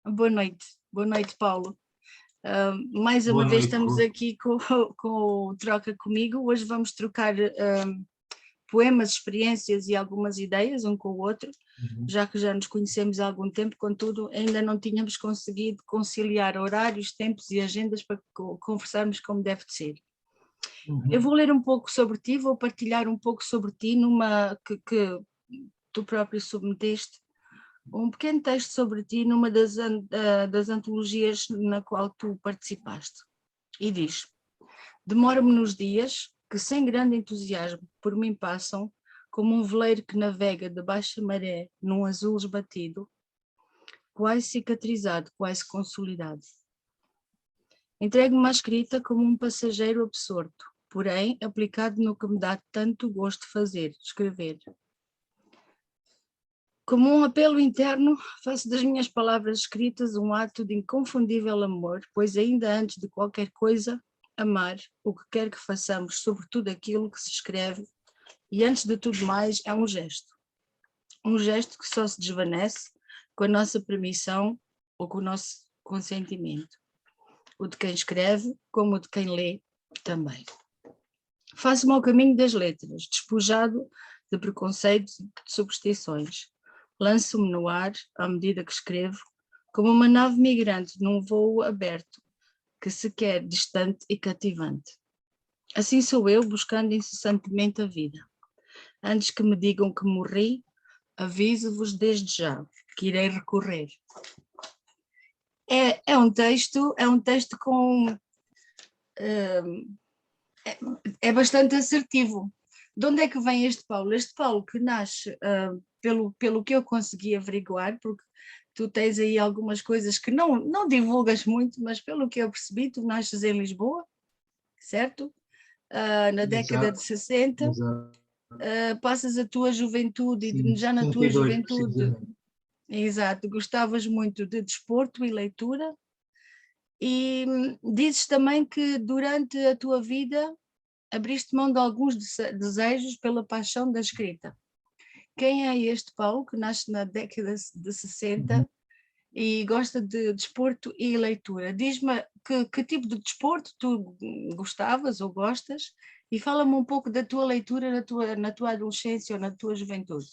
Boa noite, Paulo. Mais Boa uma vez noite, estamos Ruth. aqui com o Troca Comigo. Hoje vamos trocar poemas, experiências e algumas ideias um com o outro, já que já nos conhecemos há algum tempo, contudo ainda não tínhamos conseguido conciliar horários, tempos e agendas para conversarmos como deve de ser. Eu vou ler um pouco sobre ti, vou partilhar um pouco sobre ti numa que tu próprio submeteste, um pequeno texto sobre ti numa das antologias na qual tu participaste. E diz: demoro-me nos dias que sem grande entusiasmo por mim passam, como um veleiro que navega de baixa maré num azul esbatido, quase cicatrizado, quase consolidado. Entrego-me à escrita como um passageiro absorto, porém aplicado no que me dá tanto gosto fazer, escrever. Como um apelo interno, faço das minhas palavras escritas um ato de inconfundível amor, pois ainda antes de qualquer coisa, amar o que quer que façamos, sobretudo aquilo que se escreve, e antes de tudo mais é um gesto que só se desvanece com a nossa permissão ou com o nosso consentimento, o de quem escreve como o de quem lê também. Faço-me ao caminho das letras, despojado de preconceitos e de superstições. Lanço-me no ar, à medida que escrevo, como uma nave migrante num voo aberto, que se quer distante e cativante. Assim sou eu, buscando incessantemente a vida. Antes que me digam que morri, aviso-vos desde já que irei recorrer. É um texto com... é bastante assertivo. De onde é que vem este Paulo? Este Paulo que nasce, pelo que eu consegui averiguar, porque tu tens aí algumas coisas que não divulgas muito, mas pelo que eu percebi, tu nasces em Lisboa, certo? Na década de 60, passas a tua juventude, Sim, e já na tua 62, juventude, exato, gostavas muito de desporto e leitura, e dizes também que durante a tua vida abriste mão de alguns desejos pela paixão da escrita. Quem é este Paulo que nasce na década de 60 e gosta de desporto e leitura? Diz-me que tipo de desporto tu gostavas ou gostas e fala-me um pouco da tua leitura na tua adolescência ou na tua juventude.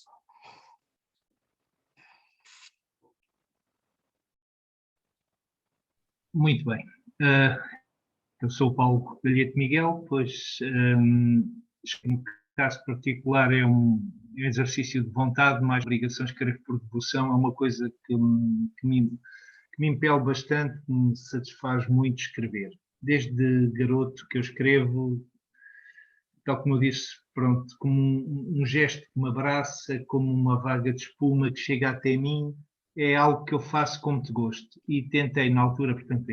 Muito bem. Eu sou o Paulo Coelhete Miguel, pois no caso particular é um exercício de vontade, mais obrigação, escrever por devoção, é uma coisa que me impele bastante, que me satisfaz muito escrever. Desde garoto que eu escrevo, tal como eu disse, pronto, como um gesto que me abraça, como uma vaga de espuma que chega até mim, é algo que eu faço com muito gosto. E tentei, na altura, portanto,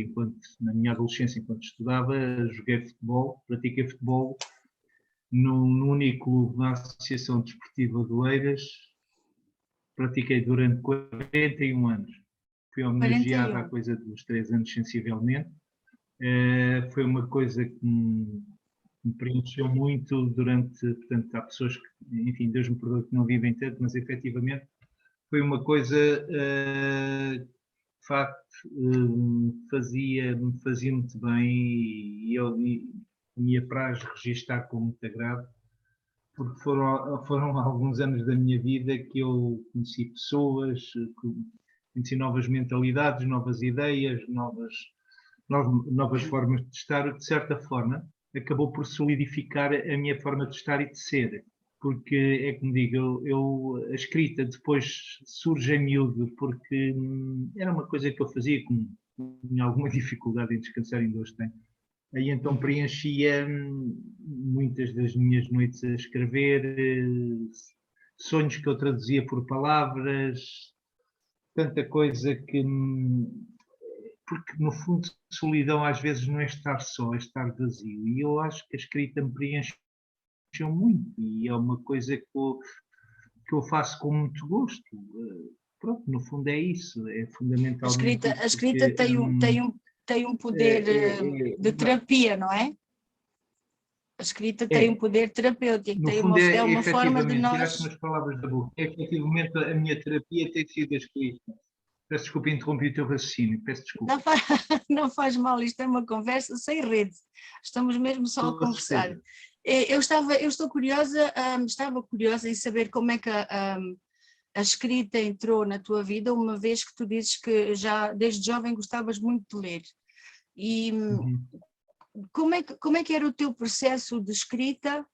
na minha adolescência, enquanto estudava, joguei futebol, pratiquei futebol no único clube da Associação Desportiva de Oeiras, pratiquei durante 41 anos. Fui homenageado há 41. coisa dos 3 anos, sensivelmente. Foi uma coisa que me preencheu muito durante, portanto, há pessoas que, enfim, Deus me perdoe que não vivem tanto, mas efetivamente foi uma coisa de facto me fazia muito bem e me apraz registar com muito agrado, porque foram alguns anos da minha vida que eu conheci pessoas, conheci novas mentalidades, novas ideias, novas formas de estar, de certa forma acabou por solidificar a minha forma de estar e de ser, porque é como digo, a escrita depois surge em miúdo, porque era uma coisa que eu fazia com alguma dificuldade em descansar, ainda hoje tenho. Aí então preenchia muitas das minhas noites a escrever, sonhos que eu traduzia por palavras, tanta coisa que porque no fundo solidão às vezes não é estar só, é estar vazio, e eu acho que a escrita me preencheu muito e é uma coisa que eu faço com muito gosto. Pronto, no fundo é isso, é fundamentalmente A isso, escrita porque tem um poder de terapia, não é? A escrita tem um poder terapêutico, no fundo é é uma forma de efetivamente, tiraste-me nós... as palavras da boca, é efetivamente a minha terapia tem sido a escrita. Peço desculpa, interrompi o teu raciocínio, peço desculpa. Não faz mal, isto é uma conversa sem rede, estamos mesmo só a conversar. Eu estou curiosa, estava curiosa em saber como é que a escrita entrou na tua vida, uma vez que tu dizes que já desde jovem gostavas muito de ler. E como é que era o teu processo de escrita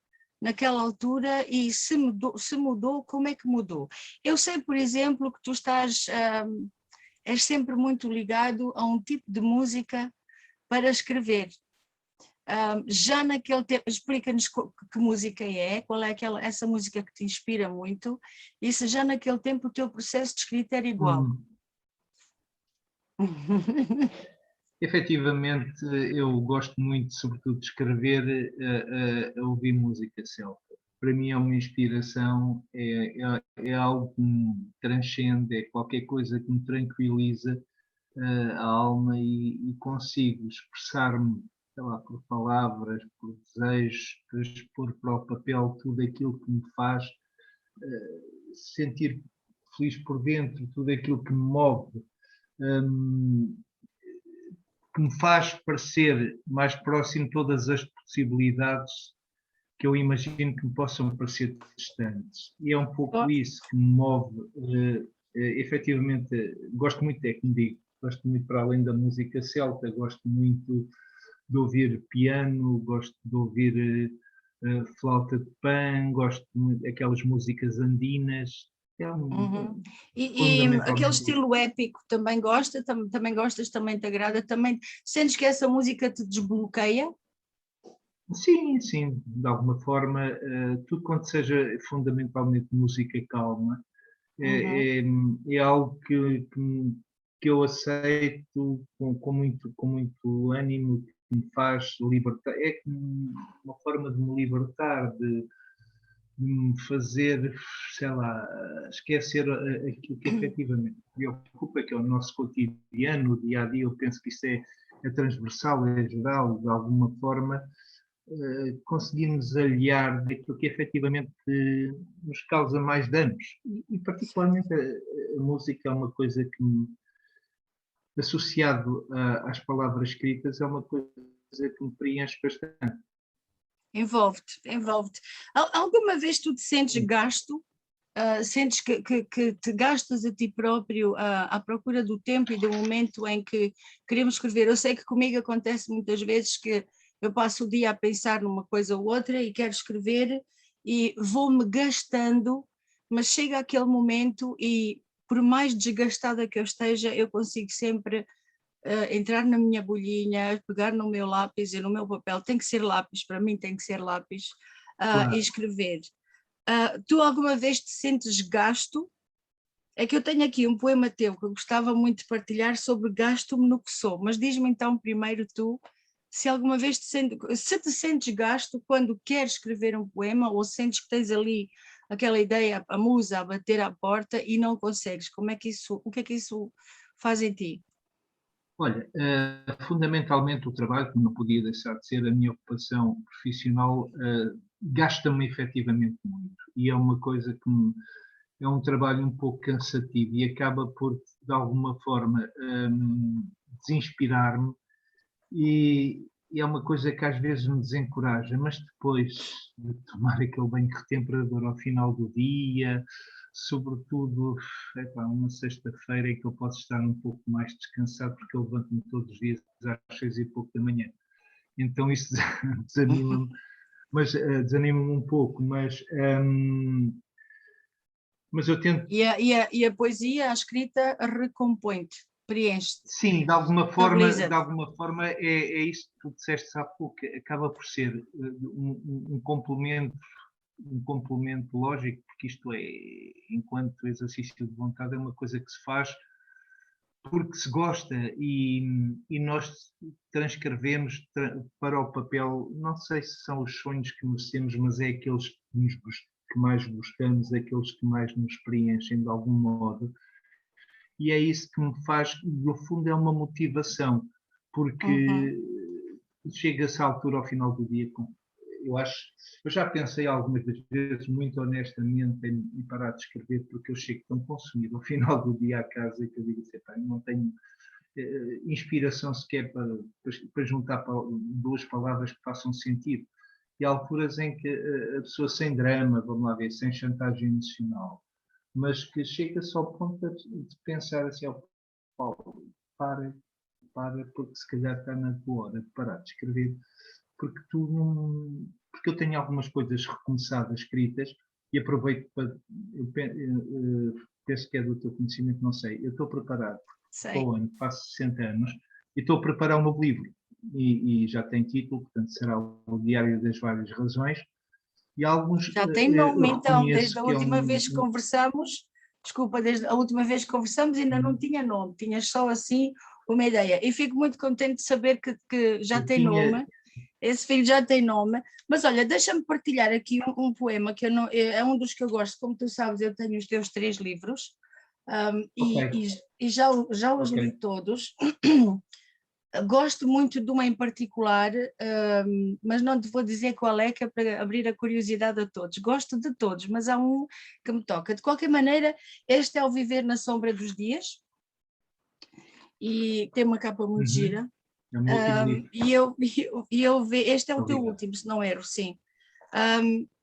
naquela altura e se mudou, como é que mudou? Eu sei, por exemplo, que tu és sempre muito ligado a um tipo de música para escrever. Já naquele tempo, explica-nos que música é, qual é essa música que te inspira muito, e se já naquele tempo o teu processo de escrita era igual. Efetivamente, eu gosto muito, sobretudo, de escrever a ouvir música celta. Para mim é uma inspiração, é algo que me transcende, é qualquer coisa que me tranquiliza a alma e consigo expressar-me, sei lá, por palavras, por desejos, transpor para o papel tudo aquilo que me faz sentir feliz por dentro, tudo aquilo que me move. Que me faz parecer mais próximo de todas as possibilidades que eu imagino que me possam parecer distantes. E é um pouco isso que me move. Efetivamente, gosto muito, é como digo, gosto muito para além da música celta, gosto muito de ouvir piano, gosto de ouvir flauta de pan, gosto muito daquelas músicas andinas. E aquele estilo épico também também gostas, também te agrada, também sentes que essa música te desbloqueia? Sim, sim, de alguma forma, tudo quanto seja fundamentalmente música calma, é algo que eu aceito com muito ânimo, que me faz libertar, é uma forma de me libertar, de me fazer, sei lá, esquecer aquilo que efetivamente me preocupa, que é o nosso cotidiano, o dia a dia. Eu penso que isso é transversal, é geral, de alguma forma, conseguirmos aliar daquilo que efetivamente nos causa mais danos. E particularmente a música é uma coisa que, associado às palavras escritas, é uma coisa que me preenche bastante. Envolve-te. Alguma vez tu te sentes gasto? Sentes que te gastas a ti próprio à procura do tempo e do momento em que queremos escrever? Eu sei que comigo acontece muitas vezes que eu passo o dia a pensar numa coisa ou outra e quero escrever e vou-me gastando, mas chega aquele momento e por mais desgastada que eu esteja, eu consigo sempre entrar na minha bolhinha, pegar no meu lápis e no meu papel, tem que ser lápis, para mim tem que ser lápis, Claro. e escrever. Tu alguma vez te sentes gasto? É que eu tenho aqui um poema teu que eu gostava muito de partilhar sobre gasto-me no que sou, mas diz-me então primeiro tu, se alguma vez se te sentes gasto quando queres escrever um poema ou sentes que tens ali aquela ideia, a musa a bater à porta e não consegues, o que é que isso faz em ti? Olha, fundamentalmente o trabalho, que não podia deixar de ser a minha ocupação profissional, gasta-me efetivamente muito. E é uma coisa é um trabalho um pouco cansativo e acaba por, de alguma forma, desinspirar-me. E é uma coisa que às vezes me desencoraja, mas depois de tomar aquele banho retemperador ao final do dia, sobretudo uma sexta-feira em que eu posso estar um pouco mais descansado, porque eu levanto-me todos os dias às 6:pouco da manhã. Então isso desanima-me, mas desanima-me um pouco, mas eu tento. E a poesia, a escrita recompõe-te, preenche-te, Sim, estabiliza-te. de alguma forma é isso que tu disseste há pouco, acaba por ser um complemento lógico, porque isto é, enquanto exercício de vontade, é uma coisa que se faz porque se gosta e nós transcrevemos para o papel, não sei se são os sonhos que merecemos, mas é aqueles que mais gostamos, aqueles que mais nos preenchem de algum modo. E é isso que me faz, no fundo, é uma motivação, porque chega-se à altura, ao final do dia, eu já pensei algumas das vezes, muito honestamente, em parar de escrever, porque eu chego tão consumido ao final do dia à casa que eu digo assim, pá, não tenho inspiração sequer para juntar duas palavras que façam sentido. E há alturas em que a pessoa sem drama, vamos lá ver, sem chantagem emocional, mas que chega-se ao ponto de pensar assim, oh, Paulo, para, porque se calhar está na tua hora de parar de escrever, porque tu não... Porque eu tenho algumas coisas recomeçadas, escritas, e aproveito para... penso que é do teu conhecimento, não sei. Eu estou preparado, porque para o ano faço 60 anos, e estou a preparar um novo livro. E já tem título, portanto será o Diário das Várias Razões. E alguns Já tem nome, então, reconheço desde a que é última vez que conversamos, desculpa, desde a última vez que conversamos ainda não tinha nome, tinhas só assim uma ideia. E fico muito contente de saber que já tem nome, esse filho já tem nome. Mas olha, deixa-me partilhar aqui um poema que eu não, é um dos que eu gosto, como tu sabes, eu tenho os teus 3 livros, e já os li todos. Gosto muito de uma em particular, mas não te vou dizer qual é, que é para abrir a curiosidade a todos. Gosto de todos, mas há um que me toca. De qualquer maneira, este é o Viver na Sombra dos Dias, e tem uma capa muito gira. É o meu último livro. Este é o teu último, se não erro, sim.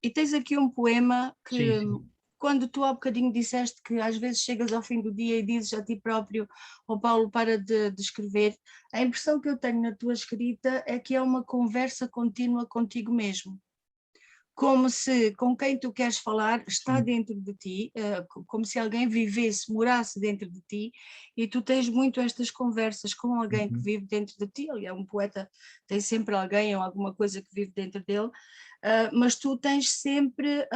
E tens aqui um poema que... Sim. Quando tu há bocadinho disseste que às vezes chegas ao fim do dia e dizes a ti próprio, Paulo, para de escrever, a impressão que eu tenho na tua escrita é que é uma conversa contínua contigo mesmo. Como se com quem tu queres falar está dentro de ti, como se alguém vivesse, morasse dentro de ti, e tu tens muito estas conversas com alguém que vive dentro de ti. Aliás, um poeta tem sempre alguém ou alguma coisa que vive dentro dele, mas tu tens sempre...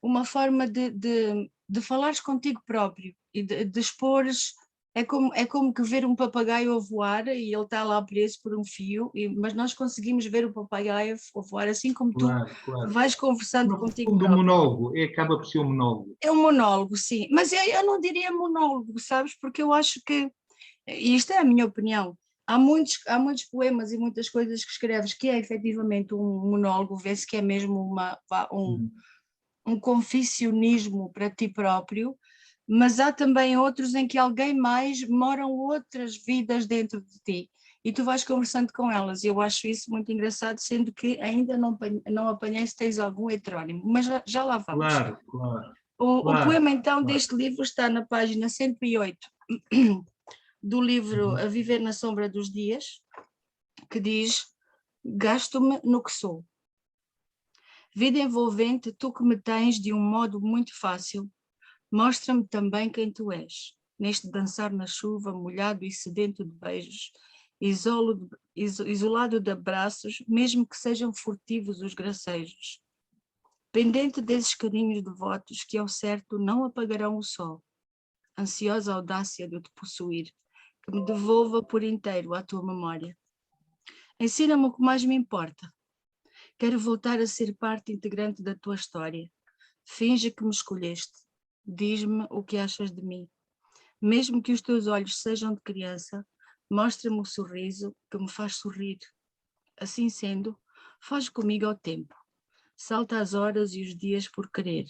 uma forma de falares contigo próprio e de expores, é como que ver um papagaio a voar e ele está lá preso por um fio, mas nós conseguimos ver o papagaio a voar assim como tu vais conversando contigo próprio. Um monólogo, acaba por ser um monólogo. É um monólogo, sim, mas eu não diria monólogo, sabes, porque eu acho que, e isto é a minha opinião, há muitos poemas e muitas coisas que escreves que é efetivamente um monólogo, vê-se que é mesmo um conficionismo para ti próprio, mas há também outros em que alguém mais moram outras vidas dentro de ti e tu vais conversando com elas. Eu acho isso muito engraçado, sendo que ainda não apanhei se tens algum heterónimo, mas já lá vamos. Claro. O poema então deste livro está na página 108 do livro A Viver na Sombra dos Dias, que diz: gasto-me no que sou. Vida envolvente, tu que me tens de um modo muito fácil, mostra-me também quem tu és, neste dançar na chuva, molhado e sedento de beijos, isolado de abraços, mesmo que sejam furtivos os gracejos. Pendente desses carinhos devotos que, ao certo, não apagarão o sol, ansiosa audácia de te possuir, que me devolva por inteiro à tua memória. Ensina-me o que mais me importa. Quero voltar a ser parte integrante da tua história. Finge que me escolheste. Diz-me o que achas de mim. Mesmo que os teus olhos sejam de criança, mostra-me o sorriso que me faz sorrir. Assim sendo, foge comigo ao tempo. Salta as horas e os dias por querer.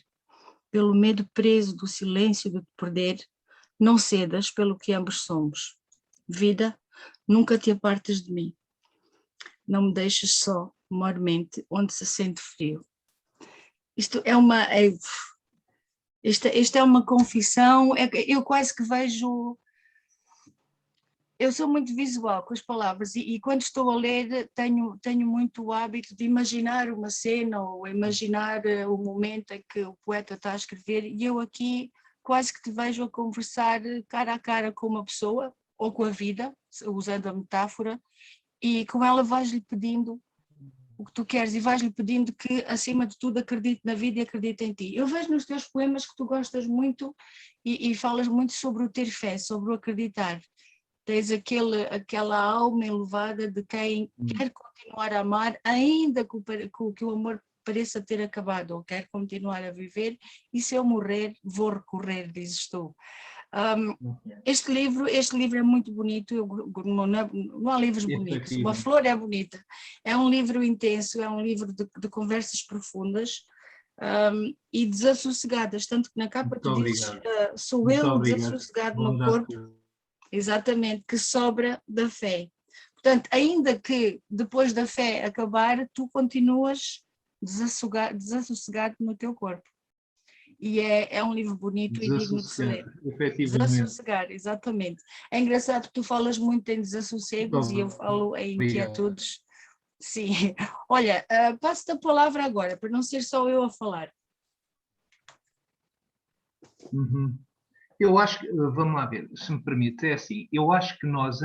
Pelo medo preso do silêncio de te perder, não cedas pelo que ambos somos. Vida, nunca te apartes de mim. Não me deixes só, mormente, onde se sente frio. Isto é uma... Isto é uma confissão, eu quase que vejo... Eu sou muito visual com as palavras e quando estou a ler tenho muito o hábito de imaginar uma cena ou imaginar o momento em que o poeta está a escrever, e eu aqui quase que te vejo a conversar cara a cara com uma pessoa ou com a vida, usando a metáfora, e com ela vais-lhe pedindo o que tu queres e vais-lhe pedindo que, acima de tudo, acredite na vida e acredite em ti. Eu vejo nos teus poemas que tu gostas muito e falas muito sobre o ter fé, sobre o acreditar. Tens aquela alma elevada de quem quer continuar a amar, ainda que o amor pareça ter acabado, ou quer continuar a viver, e se eu morrer, vou recorrer, dizes tu. Este livro é muito bonito, não há livros bonitos, uma flor é bonita. É um livro intenso, é um livro de conversas profundas e desassossegadas, tanto que na capa tu dizes, sou eu o desassossegado no corpo, exatamente, que sobra da fé. Portanto, ainda que depois da fé acabar, tu continuas desassossegado no teu corpo. E é um livro bonito e digno de se ler. Desassossegar, exatamente. É engraçado que tu falas muito em desassossegos e eu falo em inquietudes. Sim. Olha, passo-te a palavra agora, para não ser só eu a falar. Eu acho que, vamos lá ver, se me permite, é assim, eu acho que nós,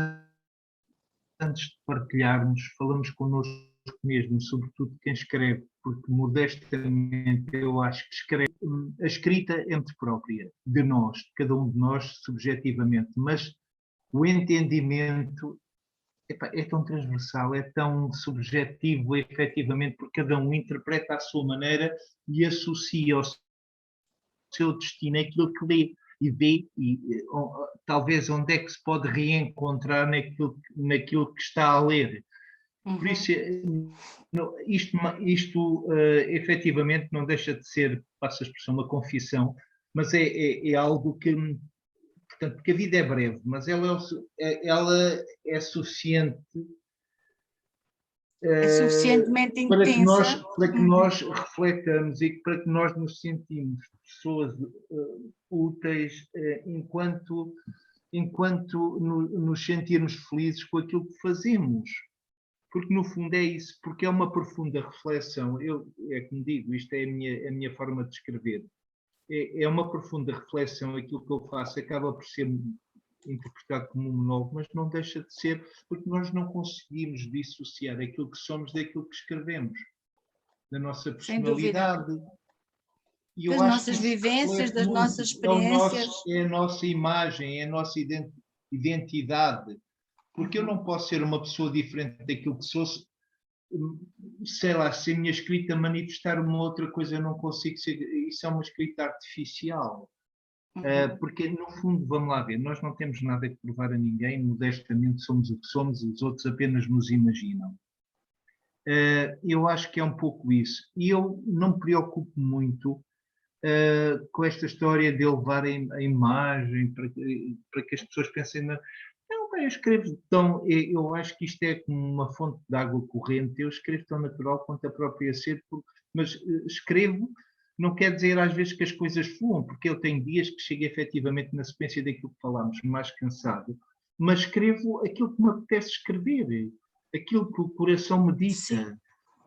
antes de partilharmos, falamos connosco mesmo, sobretudo quem escreve, porque modestamente eu acho que escreve a escrita é muito própria de nós, de cada um de nós, subjetivamente, mas o entendimento é tão transversal, é tão subjetivo, efetivamente, porque cada um interpreta à sua maneira e associa ao seu destino aquilo que lê e vê, talvez onde é que se pode reencontrar naquilo que está a ler. Por isso, isto efetivamente não deixa de ser, passo a expressão, uma confissão, mas é algo que, portanto, porque a vida é breve, mas ela é suficiente suficientemente intensa para que nós refletamos e para que nós nos sentimos pessoas úteis enquanto nos sentirmos felizes com aquilo que fazemos. Porque no fundo é isso, porque é uma profunda reflexão. É como digo, isto é a minha forma de escrever. É uma profunda reflexão, aquilo que eu faço acaba por ser interpretado como um monólogo, mas não deixa de ser, porque nós não conseguimos dissociar aquilo que somos daquilo que escrevemos, da nossa personalidade. E das nossas vivências, das nossas experiências. É a nossa imagem, é a nossa identidade. Porque eu não posso ser uma pessoa diferente daquilo que sou, sei lá, se a minha escrita manifestar uma outra coisa, eu não consigo ser, isso é uma escrita artificial. Porque no fundo, vamos lá ver, nós não temos nada que provar a ninguém, modestamente somos o que somos, os outros apenas nos imaginam. Eu acho que é um pouco isso. E eu não me preocupo muito com esta história de levar a imagem para que as pessoas pensem não, bem, eu escrevo tão... Eu acho que isto é como uma fonte de água corrente. Eu escrevo tão natural quanto a própria sede, mas escrevo não quer dizer às vezes que as coisas fluam, porque eu tenho dias que chego efetivamente na sequência daquilo que falámos, mais cansado, mas escrevo aquilo que me apetece escrever, aquilo que o coração me dita. Sim.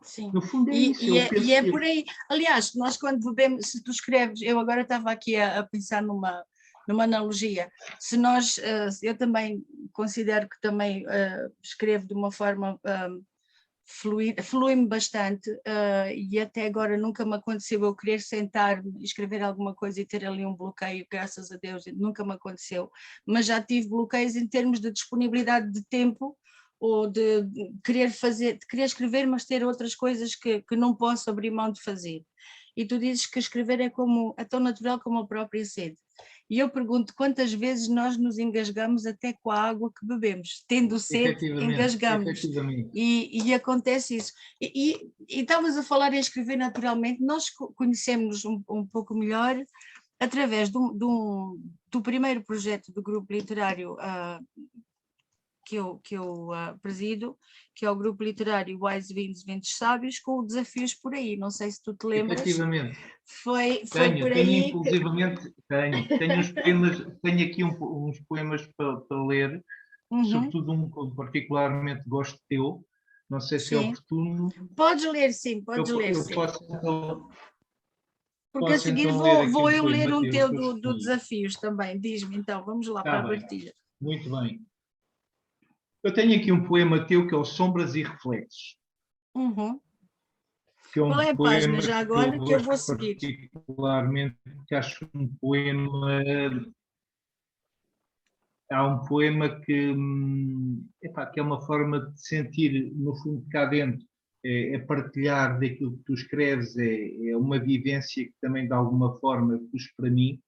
Sim. No fundo é isso. E é por aí. Aliás, nós quando bebemos, se tu escreves, eu agora estava aqui a pensar numa analogia. Se nós, eu também considero que também escrevo de uma forma flui-me bastante e até agora nunca me aconteceu eu querer sentar-me e escrever alguma coisa e ter ali um bloqueio, graças a Deus, nunca me aconteceu, mas já tive bloqueios em termos de disponibilidade de tempo ou de querer escrever, mas ter outras coisas que não posso abrir mão de fazer. E tu dizes que escrever é tão natural como a própria sede. E eu pergunto quantas vezes nós nos engasgamos até com a água que bebemos. Tendo sede, engasgamos. E acontece isso. E estavas a falar em escrever naturalmente. Nós conhecemos um pouco melhor através do primeiro projeto do grupo literário que eu presido, que é o grupo literário Wise Vindos, Ventos Sábios, com o Desafios por Aí. Não sei se tu te lembras. Efetivamente. Foi por aí. Inclusivamente, tenho uns poemas, tenho aqui uns poemas para ler, sobretudo um que particularmente gosto teu. Não sei se é oportuno. Podes ler, sim, podes ler. Eu posso então. Porque a seguir vou eu ler um teu do Desafios também. Diz-me então, vamos lá para a partilha. Muito bem. Eu tenho aqui um poema teu que é o Sombras e Reflexos. Que é um Qual é a página já agora que eu vou seguir? Particularmente, que acho um poema. Há um poema que é uma forma de sentir, no fundo, cá dentro. É partilhar daquilo que tu escreves, é uma vivência que também, de alguma forma, puxa para mim.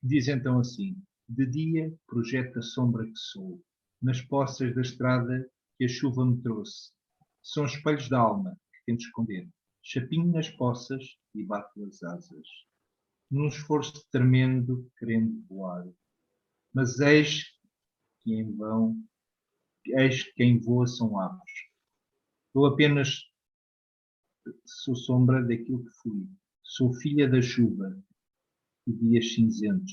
Diz então assim: De dia projeta a sombra que sou, nas poças da estrada que a chuva me trouxe. São espelhos da alma que tento esconder. Chapinho nas poças e bato as asas. Num esforço tremendo, querendo voar. Mas eis que em vão, eis que quem voa são aves. Eu apenas sou sombra daquilo que fui. Sou filha da chuva e dias cinzentos,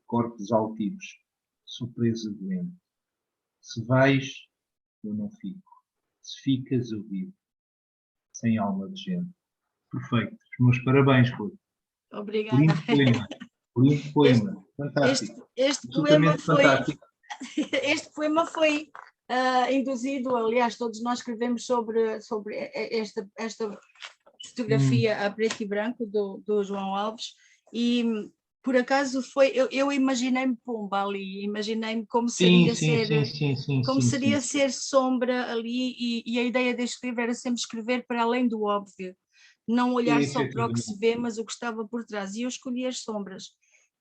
corpos altivos. Sou presa doente. Se vais, eu não fico. Se ficas, eu vivo. Sem alma de gente. Perfeito. Os meus parabéns, Rui. Obrigada. Lindo poema. Lindo poema. Fantástico. Este poema Absolutamente foi, fantástico. este poema foi induzido, aliás, todos nós escrevemos sobre esta fotografia a preto e branco do João Alves, e por acaso foi, eu imaginei-me pomba ali, imaginei-me como seria ser sombra ali, e a ideia deste livro era sempre escrever para além do óbvio, não olhar só para o que se vê, mas o que estava por trás, e eu escolhi as sombras.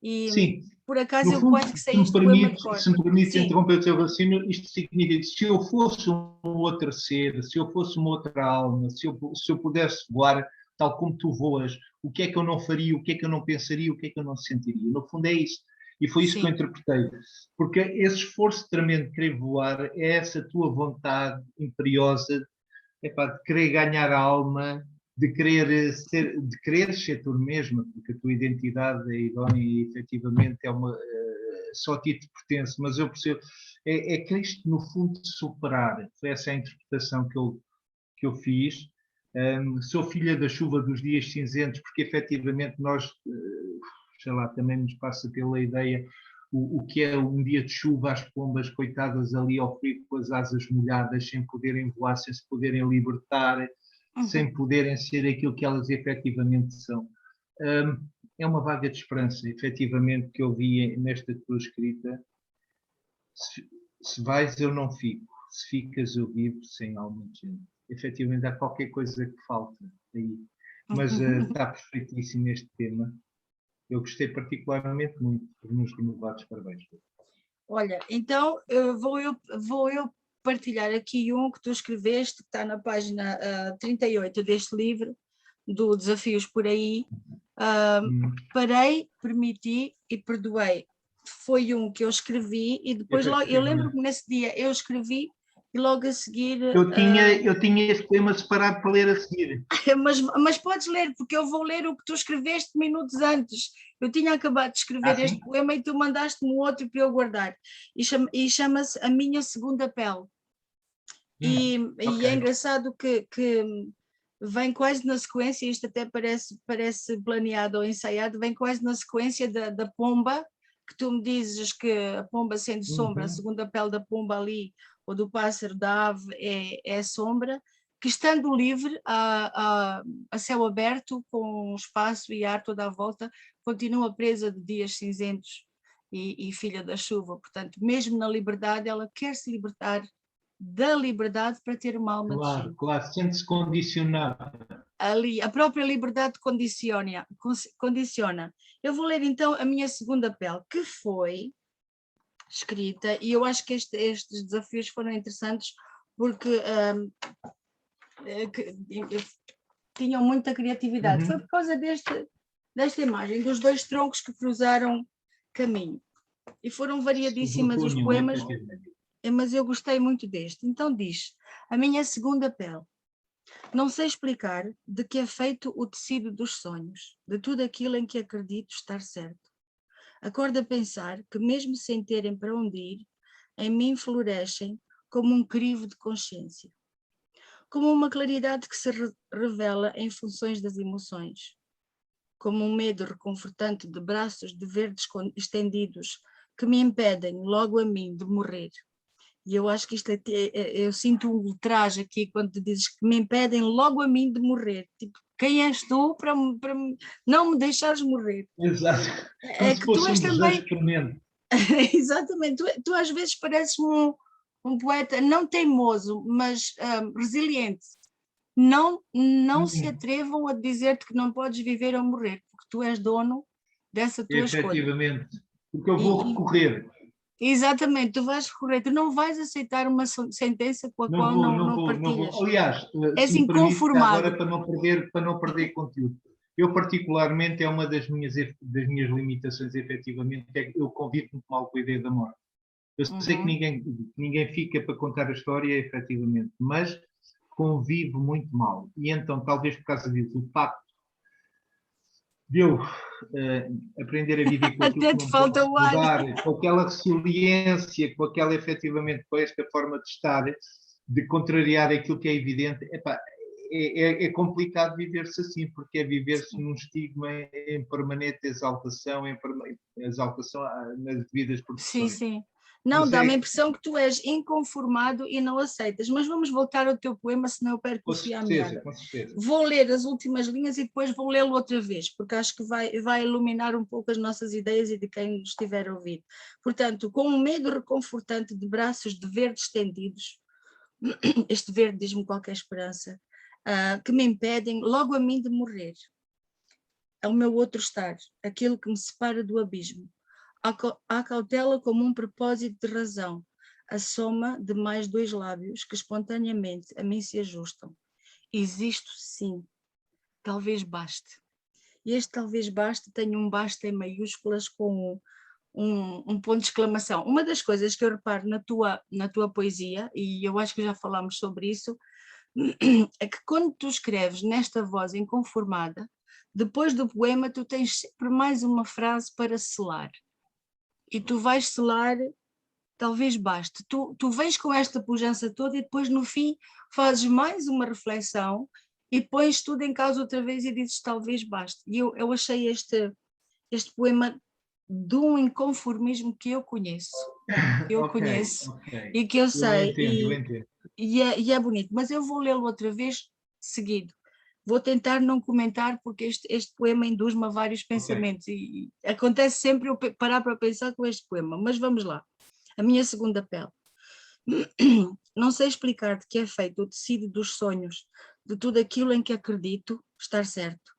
E sim. por acaso No eu fundo, quase que sei este poema de cor. se me permite interromper o seu raciocínio, isto significa que se eu fosse um outro ser, se eu fosse uma outra alma, se eu pudesse voar tal como tu voas, o que é que eu não faria, o que é que eu não pensaria, o que é que eu não sentiria? No fundo é isso. E foi isso que eu interpretei. Porque esse esforço tremendo de querer voar é essa tua vontade imperiosa de querer ganhar a alma, de querer ser tu mesma, porque a tua identidade é idónea e efetivamente é uma só a ti te pertence, mas eu percebo, é Cristo no fundo de superar, foi essa a interpretação que eu fiz. Sou filha da chuva dos dias cinzentos, porque efetivamente nós, sei lá, também nos passa pela ideia o que é um dia de chuva, as pombas coitadas ali ao frio com as asas molhadas, sem poderem voar, sem se poderem libertar, sem poderem ser aquilo que elas efetivamente são. É uma vaga de esperança, efetivamente, que eu vi nesta tua escrita. Se vais, eu não fico. Se ficas, eu vivo sem alma de gente. Efetivamente, há qualquer coisa que falta aí. Mas está perfeitíssimo este tema. Eu gostei particularmente muito. Os meus renovados parabéns. Olha, então vou eu partilhar aqui um que tu escreveste, que está na página 38 deste livro, do Desafios por Aí. Parei, permiti e perdoei. Foi um que eu escrevi e depois logo, eu lembro-me nesse dia eu escrevi e logo a seguir... Eu tinha esse poema separado para ler a seguir. Mas podes ler, porque eu vou ler o que tu escreveste minutos antes. Eu tinha acabado de escrever este poema e tu mandaste-me outro para eu guardar. E chama-se A Minha Segunda Pele. E é engraçado que vem quase na sequência, isto até parece planeado ou ensaiado, vem quase na sequência da pomba, que tu me dizes que a pomba sendo sombra, a segunda pele da pomba ali, ou do pássaro, da ave, é a sombra, que estando livre, a céu aberto, com espaço e ar toda à volta, continua presa de dias cinzentos e filha da chuva. Portanto, mesmo na liberdade, ela quer se libertar da liberdade para ter uma alma de gente. Claro, sente-se condicionada. Ali, a própria liberdade condiciona. Eu vou ler então A Minha Segunda Pele, que foi escrita, e eu acho que estes desafios foram interessantes porque tinham muita criatividade. Foi por causa desta imagem, dos dois troncos que cruzaram caminho. E foram variadíssimas os poemas, mas eu gostei muito deste. Então diz: A minha segunda pele. Não sei explicar de que é feito o tecido dos sonhos, de tudo aquilo em que acredito estar certo. Acordo a pensar que, mesmo sem terem para onde ir, em mim florescem como um crivo de consciência, como uma claridade que se revela em funções das emoções, como um medo reconfortante de braços de verdes estendidos que me impedem, logo a mim, de morrer. E eu acho que isto eu sinto um ultraje aqui quando tu dizes que me impedem logo a mim de morrer. Tipo, quem és tu para não me deixares morrer? Exato. Como se fosse um desejo tremendo. Exatamente. Tu às vezes pareces-me um poeta não teimoso, mas resiliente. Não se atrevam a dizer-te que não podes viver ou morrer, porque tu és dono dessa tua escolha. Efetivamente. porque eu vou recorrer. Exatamente, tu vais recorrer, tu não vais aceitar uma sentença com a qual não partilhas. Aliás, és se me permite, inconformado. agora para não perder conteúdo. Eu particularmente, é uma das minhas limitações, efetivamente, é que eu convivo muito mal com a ideia da morte. Eu sei que ninguém fica para contar a história, efetivamente, mas convivo muito mal. E então, talvez por causa disso, o facto de eu aprender a viver com aquilo Até que te não falta posso o ar. mudar, com aquela resiliência, com aquela, efetivamente, com esta forma de estar, de contrariar aquilo que é evidente, é complicado viver-se assim, porque é viver-se num estigma em permanente exaltação, exaltação nas devidas proporções. Sim. Não, dá-me a impressão que tu és inconformado e não aceitas. Mas vamos voltar ao teu poema, senão eu perco o fio à meada. Com certeza. Vou ler as últimas linhas e depois vou lê-lo outra vez, porque acho que vai iluminar um pouco as nossas ideias e de quem nos estiver a ouvir. Portanto, com um medo reconfortante de braços de verde estendidos, este verde diz-me qualquer esperança, que me impedem logo a mim de morrer. É o meu outro estar, aquilo que me separa do abismo. A cautela como um propósito de razão, a soma de mais dois lábios que espontaneamente a mim se ajustam. Existo sim, talvez baste. E este talvez baste tem um basta em maiúsculas com um ponto de exclamação. Uma das coisas que eu reparo na tua poesia, e eu acho que já falámos sobre isso, é que quando tu escreves nesta voz inconformada, depois do poema tu tens sempre mais uma frase para selar. E tu vais selar, talvez baste. Tu vens com esta pujança toda e depois no fim fazes mais uma reflexão e pões tudo em causa outra vez e dizes talvez baste. E eu achei este poema de um inconformismo que eu conheço. E que eu sei. Eu entendo. E é bonito, mas eu vou lê-lo outra vez seguido. Vou tentar não comentar porque este poema induz-me a vários pensamentos e acontece sempre eu parar para pensar com este poema, mas vamos lá. A minha segunda pele. Não sei explicar de que é feito o tecido dos sonhos, de tudo aquilo em que acredito estar certo.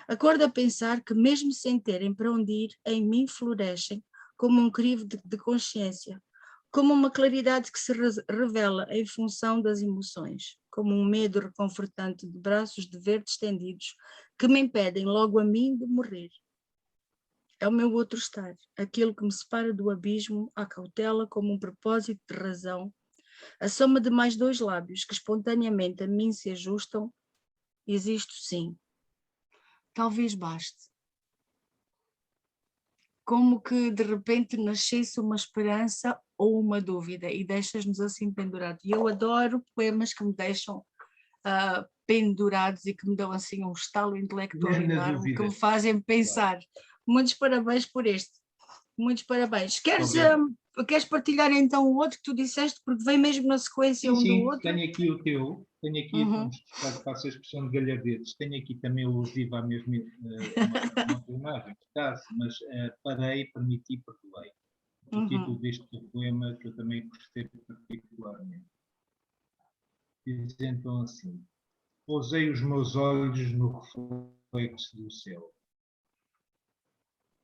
Acordo a pensar que mesmo sem terem para onde ir, em mim florescem como um crivo de consciência, como uma claridade que se revela em função das emoções, como um medo reconfortante de braços de verde estendidos que me impedem logo a mim de morrer. É o meu outro estar, aquilo que me separa do abismo, à cautela como um propósito de razão, a soma de mais dois lábios que espontaneamente a mim se ajustam. Existo sim. Talvez baste. Como que de repente nascesse uma esperança ou uma dúvida e deixas-nos assim pendurados. E eu adoro poemas que me deixam pendurados e que me dão assim um estalo intelectual enorme, que me fazem pensar. Muitos parabéns por este. Muitos parabéns. Queres partilhar então o outro que tu disseste, porque vem mesmo na sequência do outro? Tenho aqui o teu, faço a expressão de galhardetes, tenho aqui também alusivo à mesma uma imagem, mas parei, permiti, perdoei. O título deste poema que eu também gostei particularmente. Diz então assim: pousei os meus olhos no reflexo do céu,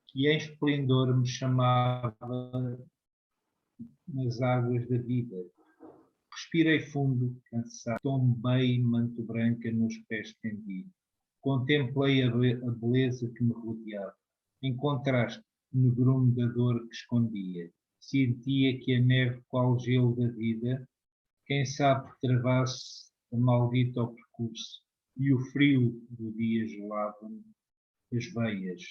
que em esplendor me chamava nas águas da vida. Respirei fundo, cansado, tombei manto branca nos pés estendido. Contemplei a beleza que me rodeava. Em contraste, negrume da dor que escondia. Sentia que a neve, qual gelo da vida, quem sabe travasse a maldita ao percurso. E o frio do dia gelava-me as veias,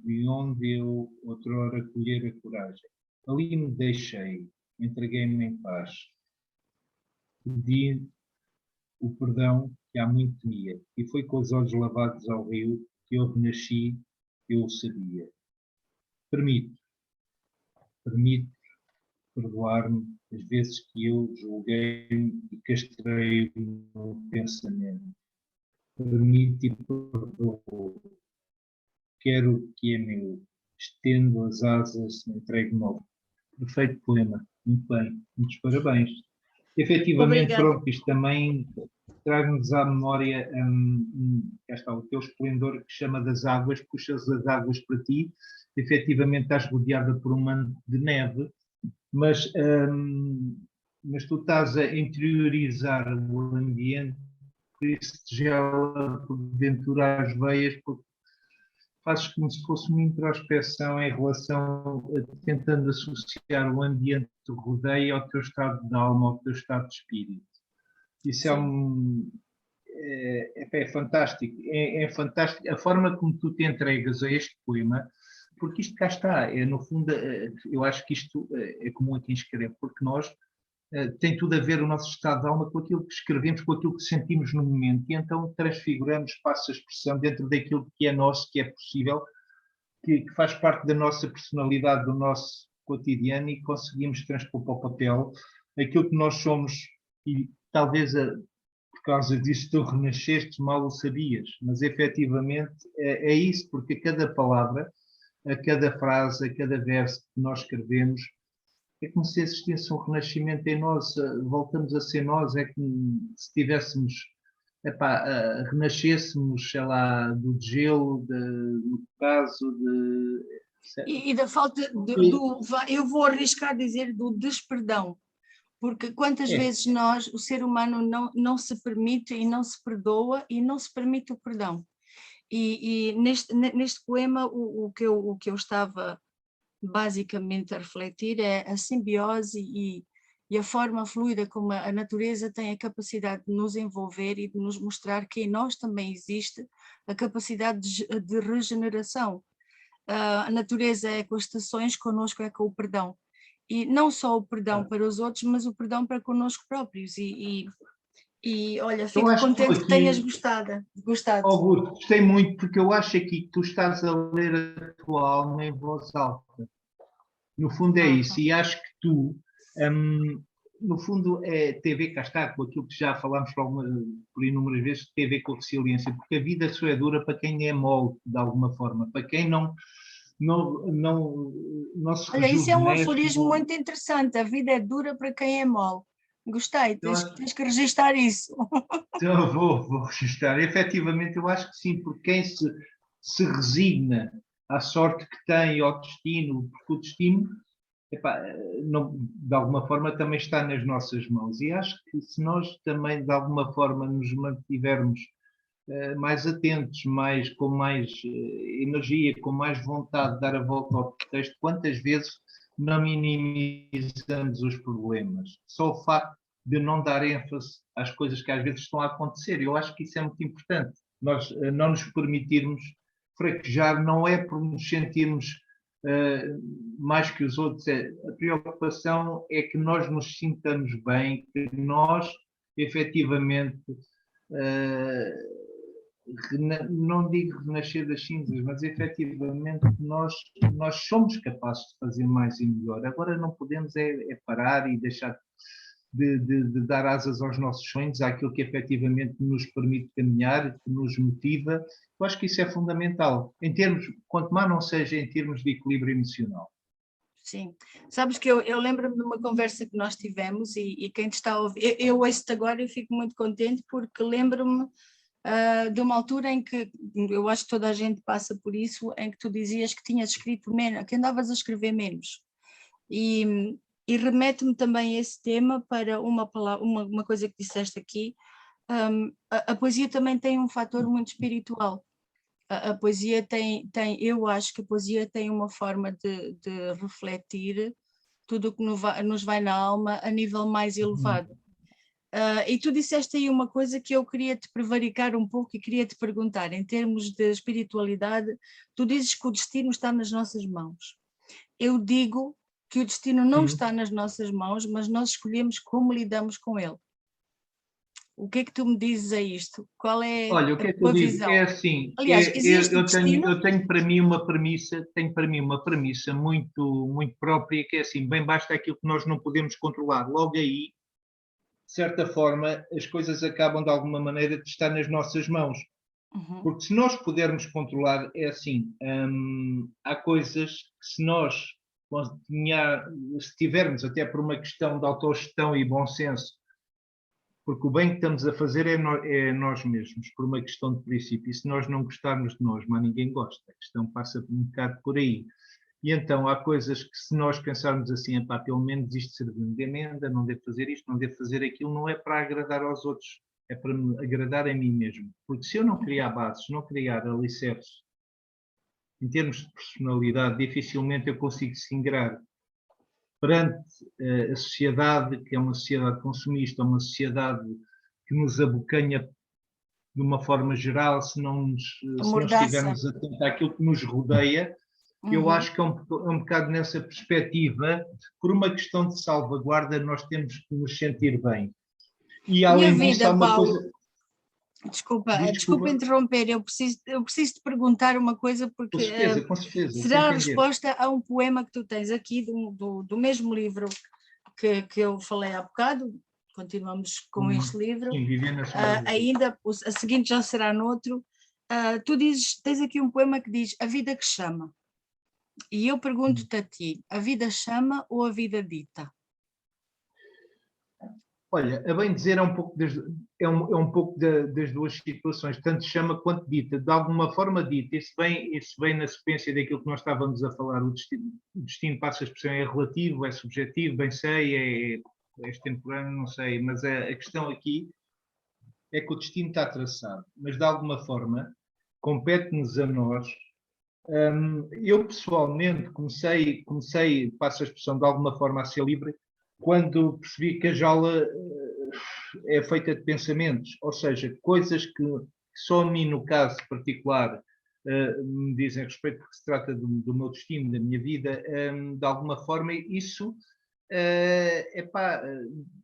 de onde eu outrora colhera coragem. Ali me deixei, entreguei-me em paz. Pedi o perdão que há muito temia, e foi com os olhos lavados ao rio que eu renasci, eu o sabia. Permito perdoar-me as vezes que eu julguei-me e castrei o pensamento. Permite e perdoo. Quero o que é meu. Estendo as asas, entrego-me ao perfeito poema. Muito bem, muitos parabéns. Efetivamente, Obrigada. pronto, isto também traz-nos à memória cá está, o teu esplendor que chama das águas, puxas as águas para ti, efetivamente estás rodeada por um manto de neve, mas, mas tu estás a interiorizar o ambiente, por isso te gela porventura as veias, porque fazes como se fosse uma introspeção em relação, tentando associar o ambiente que te rodeia ao teu estado de alma, ao teu estado de espírito. Isso é fantástico. É fantástico a forma como tu te entregas a este poema, porque isto cá está. No fundo, eu acho que isto é comum a quem escreve, porque nós tem tudo a ver o nosso estado de alma com aquilo que escrevemos, com aquilo que sentimos no momento, e então transfiguramos, passa a expressão, dentro daquilo que é nosso, que é possível, que faz parte da nossa personalidade, do nosso cotidiano, e conseguimos transpor para o papel aquilo que nós somos, e talvez por causa disso tu renasceste, mal o sabias, mas efetivamente é isso, porque a cada palavra, a cada frase, a cada verso que nós escrevemos, é como se existisse um renascimento em nós, voltamos a ser nós, é como se tivéssemos, renascêssemos, sei lá, do gelo, no caso E da falta eu vou arriscar dizer do desperdão, porque quantas é, vezes nós, o ser humano, não se permite e não se perdoa e não se permite o perdão. E neste poema o que eu estava basicamente a refletir é a simbiose e a forma fluida como a natureza tem a capacidade de nos envolver e de nos mostrar que em nós também existe a capacidade de regeneração. A natureza é com as estações, connosco é com o perdão. E não só o perdão para os outros, mas o perdão para connosco próprios. E olha, eu fico acho que tu contente que tenhas aqui, gostado. Augusto, gostei muito, porque eu acho aqui que tu estás a ler a tua alma em voz alta. No fundo é isso, e acho que tu, no fundo, tem a ver, cá está, com aquilo que já falámos por inúmeras vezes, tem a ver com a resiliência, porque a vida só é dura para quem é mole, de alguma forma, para quem não se Olha, isso é um rejuvenesce. aforismo muito interessante. A vida é dura para quem é mole. Gostei, Eu acho, tens que registrar isso. então, vou registrar. Efetivamente, eu acho que sim, porque quem se resigna à sorte que tem, ao destino, porque o destino, epá, de alguma forma também está nas nossas mãos. E acho que se nós também, de alguma forma, nos mantivermos mais atentos, com mais energia, com mais vontade de dar a volta ao texto, quantas vezes não minimizamos os problemas? Só o facto de não dar ênfase às coisas que às vezes estão a acontecer. Eu acho que isso é muito importante. Nós não nos permitirmos fraquejar, não é por nos sentirmos mais que os outros. A preocupação é que nós nos sintamos bem, que nós efetivamente não digo renascer das cinzas, mas efetivamente nós somos capazes de fazer mais e melhor. Agora não podemos parar e deixar de dar asas aos nossos sonhos, àquilo que efetivamente nos permite caminhar, que nos motiva. Eu acho que isso é fundamental, em termos, quanto mais não seja em termos de equilíbrio emocional. Sim, sabes que eu lembro-me de uma conversa que nós tivemos e quem te está a ouvir, eu ouço-te agora e fico muito contente porque lembro-me de uma altura em que, eu acho que toda a gente passa por isso, em que tu dizias que tinhas escrito menos, que andavas a escrever menos. E remete-me também esse tema para uma coisa que disseste aqui. A poesia também tem um fator muito espiritual. A poesia eu acho que a poesia tem uma forma de refletir tudo o que nos vai na alma a nível mais elevado. E tu disseste aí uma coisa que eu queria te prevaricar um pouco e queria te perguntar, em termos de espiritualidade, tu dizes que o destino está nas nossas mãos. Eu digo que o destino não está nas nossas mãos, mas nós escolhemos como lidamos com ele. O que é que tu me dizes a isto? Qual é Olha, o a que é que eu tua digo? É visão? assim, Aliás, existe o destino? eu tenho para mim uma premissa muito, muito própria, que é assim, bem basta aquilo que nós não podemos controlar. Logo aí, de certa forma, as coisas acabam de alguma maneira de estar nas nossas mãos. Uhum. Porque se nós pudermos controlar, é assim, há coisas que se tivermos, até por uma questão de autogestão e bom senso, porque o bem que estamos a fazer é nós mesmos, por uma questão de princípio. E se nós não gostarmos de nós, mas ninguém gosta. A questão passa um bocado por aí. E então há coisas que, se nós pensarmos assim, epá, pelo menos isto serviu de emenda, não devo fazer isto, não devo fazer aquilo, não é para agradar aos outros, é para me agradar a mim mesmo. Porque se eu não criar bases, não criar alicerces, em termos de personalidade, dificilmente eu consigo singrar perante a sociedade, que é uma sociedade consumista, uma sociedade que nos abocanha de uma forma geral, se não Amordaça. estivermos atentos àquilo que nos rodeia. Eu acho que é um bocado nessa perspectiva, por uma questão de salvaguarda, nós temos que nos sentir bem. E Minha além disso, há vida, uma Paulo, coisa. desculpa interromper, eu preciso te perguntar uma coisa, Com porque certeza, com certeza, sem será a entender. resposta a um poema que tu tens aqui do mesmo livro que eu falei há bocado. Continuamos com este livro. Sim, Viver na Sombra. Ainda, a seguinte já será noutro. Tu tens aqui um poema que diz A Vida que Chama. E eu pergunto-te a ti, a vida chama ou a vida dita? Olha, a bem dizer, é um pouco das duas situações, tanto chama quanto dita. De alguma forma dita, isso vem na sequência daquilo que nós estávamos a falar. O destino, passa a expressão, é relativo, é subjetivo, bem sei, é extemporâneo, não sei, mas a questão aqui é que o destino está traçado, mas de alguma forma compete-nos a nós. Eu pessoalmente comecei, passo a expressão, de alguma forma a ser livre, quando percebi que a jaula é feita de pensamentos, ou seja, coisas que só a mim, no caso particular, me dizem respeito, porque se trata do meu destino, da minha vida, de alguma forma isso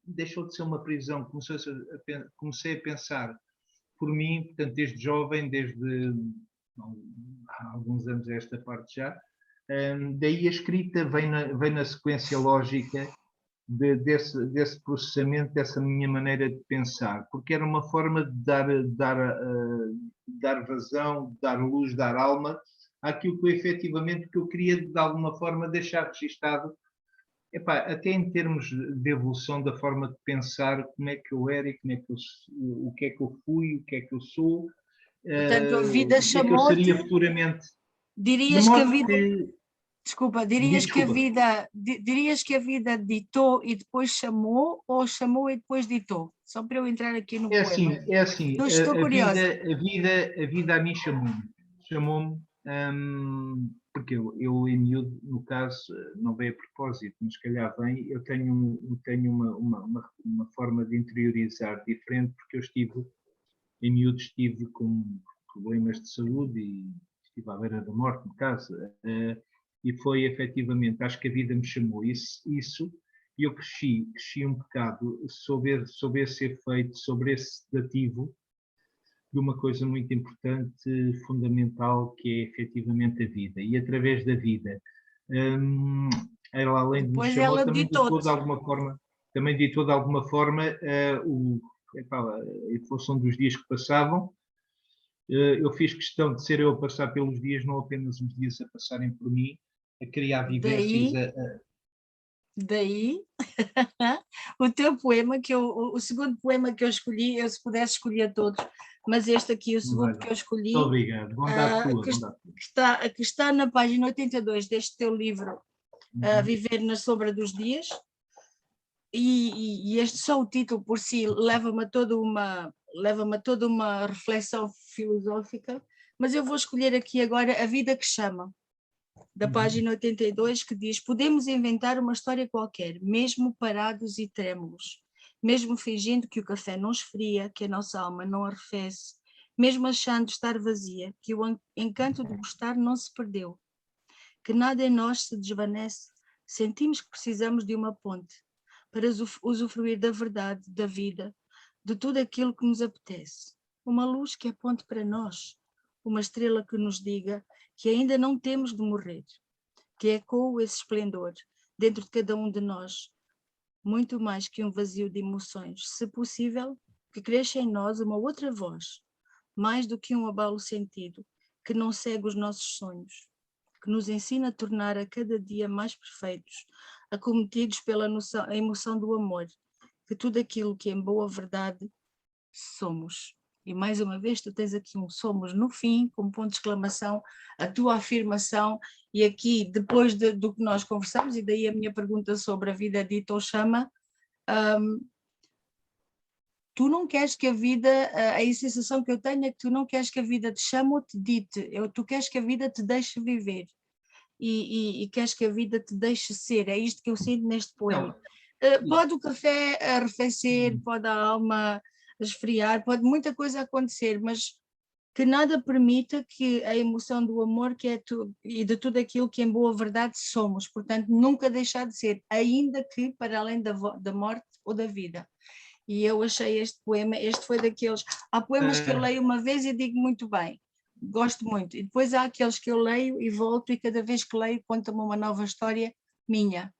deixou de ser uma prisão. Comecei a pensar por mim, portanto, desde jovem, desde há alguns anos a esta parte já. Daí a escrita vem na sequência lógica desse processamento, dessa minha maneira de pensar, porque era uma forma de dar vazão, dar luz, dar alma àquilo que efetivamente que eu queria de alguma forma deixar registado. Epá, até em termos de evolução da forma de pensar, como é que eu era e o que é que eu fui, o que é que eu sou, Portanto, a vida o que é que eu chamou-te, seria futuramente. De dirias que a modo vida, que. desculpa, Desculpa. dirias que a vida ditou e depois chamou, ou chamou e depois ditou? Só para eu entrar aqui no poema. É assim, Estou curiosa. a vida a mim chamou-me, porque eu em miúdo, no caso, não veio a propósito, mas se calhar vem, eu tenho uma forma de interiorizar diferente, porque em miúdo estive com problemas de saúde e estive à beira da morte, no caso, e foi efetivamente, acho que a vida me chamou isso e eu cresci um bocado sobre esse efeito, sobre esse sedativo de uma coisa muito importante, fundamental, que é efetivamente a vida. E através da vida, ela além de me Depois chamou, ela também ditou ditou-te. de alguma forma, em função dos dias que passavam, eu fiz questão de ser eu a passar pelos dias, não apenas os dias a passarem por mim, a criar vivências, Daí, daí o teu poema, o segundo poema que eu escolhi, eu se pudesse escolher todos, mas este aqui, o segundo que eu muito escolhi, obrigado, bondade tua, bondade tua. que está na página 82 deste teu livro, Viver na Sombra dos Dias, e este só o título por si leva-me a toda uma reflexão filosófica, mas eu vou escolher aqui agora A Vida que Chama, da página 82, que diz: podemos inventar uma história qualquer, mesmo parados e trêmulos, mesmo fingindo que o café não esfria, que a nossa alma não arrefece, mesmo achando estar vazia, que o encanto de gostar não se perdeu, que nada em nós se desvanece, sentimos que precisamos de uma ponte para usufruir da verdade, da vida, de tudo aquilo que nos apetece. Uma luz que é ponte para nós, uma estrela que nos diga que ainda não temos de morrer, que ecoa esse esplendor dentro de cada um de nós, muito mais que um vazio de emoções, se possível, que cresça em nós uma outra voz, mais do que um abalo sentido, que não segue os nossos sonhos, que nos ensina a tornar a cada dia mais perfeitos, acometidos pela emoção do amor, que tudo aquilo que em boa verdade somos. E mais uma vez tu tens aqui um somos no fim, com ponto de exclamação, a tua afirmação, e aqui depois do que nós conversamos, e daí a minha pergunta sobre a vida dita ou chama, tu não queres que a vida, a sensação que eu tenho é que tu não queres que a vida te chame ou te dite, tu queres que a vida te deixe viver. E queres que a vida te deixe ser, é isto que eu sinto neste poema. Pode o café arrefecer, pode a alma esfriar, pode muita coisa acontecer, mas que nada permita que a emoção do amor que é e de tudo aquilo que em boa verdade somos, portanto nunca deixar de ser, ainda que para além da morte ou da vida. E eu achei este poema, este foi daqueles, há poemas que eu leio uma vez e digo muito bem, gosto muito, e depois há aqueles que eu leio e volto e cada vez que leio conta-me uma nova história minha.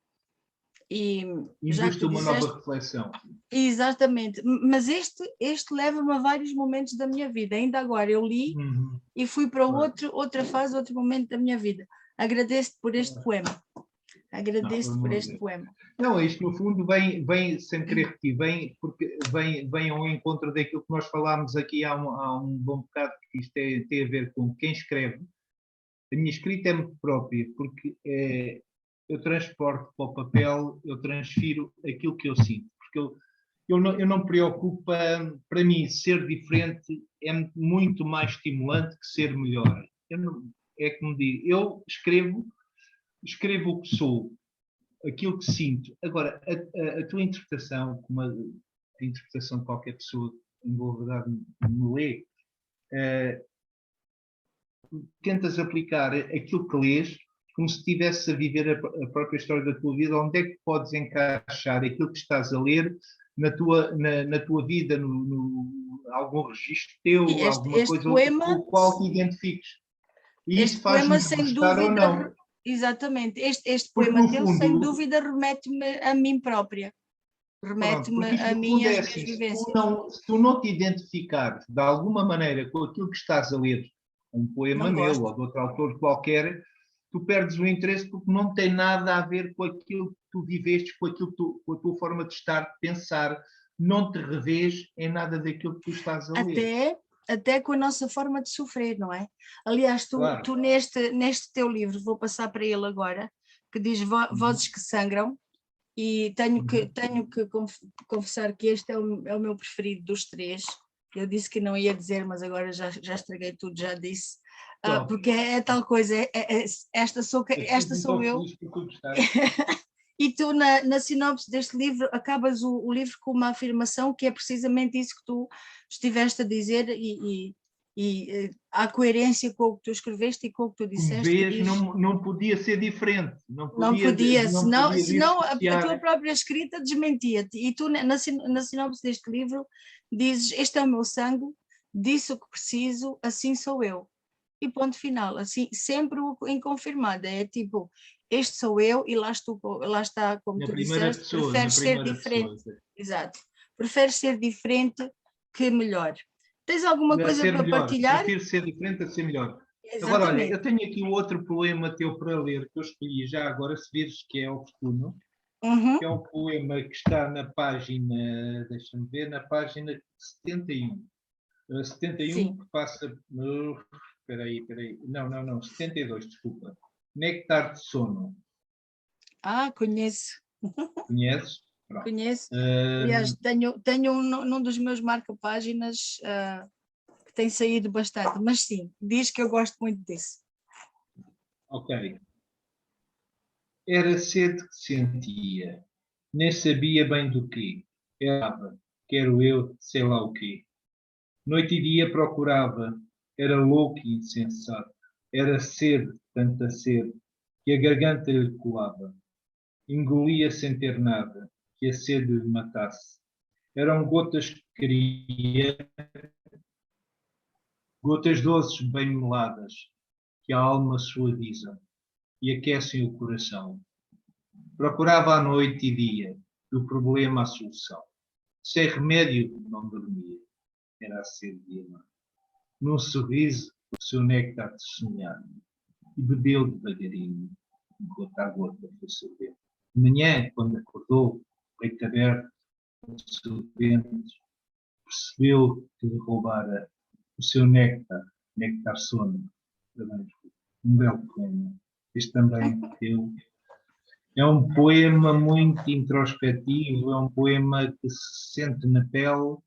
E já que tu uma disseste, nova reflexão. Exatamente, mas este leva-me a vários momentos da minha vida, ainda agora eu li e fui para outra fase, outro momento da minha vida. Agradeço-te por este poema. Agradeço-te por este poema. Não, isto no fundo vem sem querer repetir, vem ao encontro daquilo que nós falámos aqui há um bom bocado, que isto tem a ver com quem escreve. A minha escrita é muito própria, porque eu transporto para o papel, eu transfiro aquilo que eu sinto, porque eu não me preocupo, para mim ser diferente é muito mais estimulante que ser melhor. É como digo, eu escrevo o que sou, aquilo que sinto. Agora, a tua interpretação, como a interpretação de qualquer pessoa, em boa verdade, me lê, tentas aplicar aquilo que lês como se estivesse a viver a própria história da tua vida. Onde é que podes encaixar aquilo que estás a ler na tua vida, algum registro teu, alguma coisa poema, com o qual te identifiques? E isso faz-nos gostar ou não. Exatamente, este poema teu, sem dúvida, remete-me a mim própria. Remete-me a mim às minhas vivências. Se tu não te identificares de alguma maneira com aquilo que estás a ler, um poema meu ou de outro autor qualquer, tu perdes o interesse porque não tem nada a ver com aquilo que tu viveste, com a tua forma de estar, de pensar. Não te revês em nada daquilo que tu estás a ler. Até com a nossa forma de sofrer, não é? Aliás, tu neste teu livro, vou passar para ele agora, que diz Vozes que Sangram, e tenho que confessar que este é o meu preferido dos três. Eu disse que não ia dizer, mas agora já estraguei tudo, já disse. Porque é tal coisa, esta sou eu. E tu, na sinopse deste livro, acabas o livro com uma afirmação que é precisamente isso que tu estiveste a dizer e há coerência com o que tu escreveste e com o que tu disseste. Como vês, não podia ser diferente. Não podia, senão a tua própria escrita desmentia-te. E tu, na sinopse deste livro, dizes: este é o meu sangue, disse o que preciso, assim sou eu. E ponto final, assim, sempre inconfirmada. É tipo, este sou eu e lá está, como tu disseste, preferes ser diferente. Exato. Preferes ser diferente que melhor. Tens alguma coisa para partilhar? Prefiro ser diferente a ser melhor. Exatamente. Agora, olha, eu tenho aqui outro poema teu para ler, que eu escolhi já agora, se vires que é oportuno, que é um poema que está na página, deixa-me ver, na página 71. 71 Sim. Que passa... Espera aí. Não, 72, desculpa. Néctar de Sono. Conheço. Conheces? Pronto. Conheço. Aliás, tenho num dos meus marca-páginas que tem saído bastante, mas sim, diz que eu gosto muito disso. Ok. Era sede que sentia, nem sabia bem do quê. Era, quero eu, sei lá o quê. Noite e dia procurava, era louco e insensato. Era sede, tanta sede, que a garganta lhe colava. Engolia sem ter nada, que a sede lhe matasse. Eram gotas que queria, gotas doces bem meladas, que a alma suavizam e aquecem o coração. Procurava à noite e dia, do problema a solução. Sem remédio, não dormia. Era a sede de amar. Num sorriso, o seu néctar de sonhar. E bebeu devagarinho, gota a gota, foi sorvendo. De manhã, quando acordou, peito aberto, serpentes, percebeu que lhe roubara o seu néctar sono. Um belo poema. Este também é um poema muito introspectivo, é um poema que se sente na pele,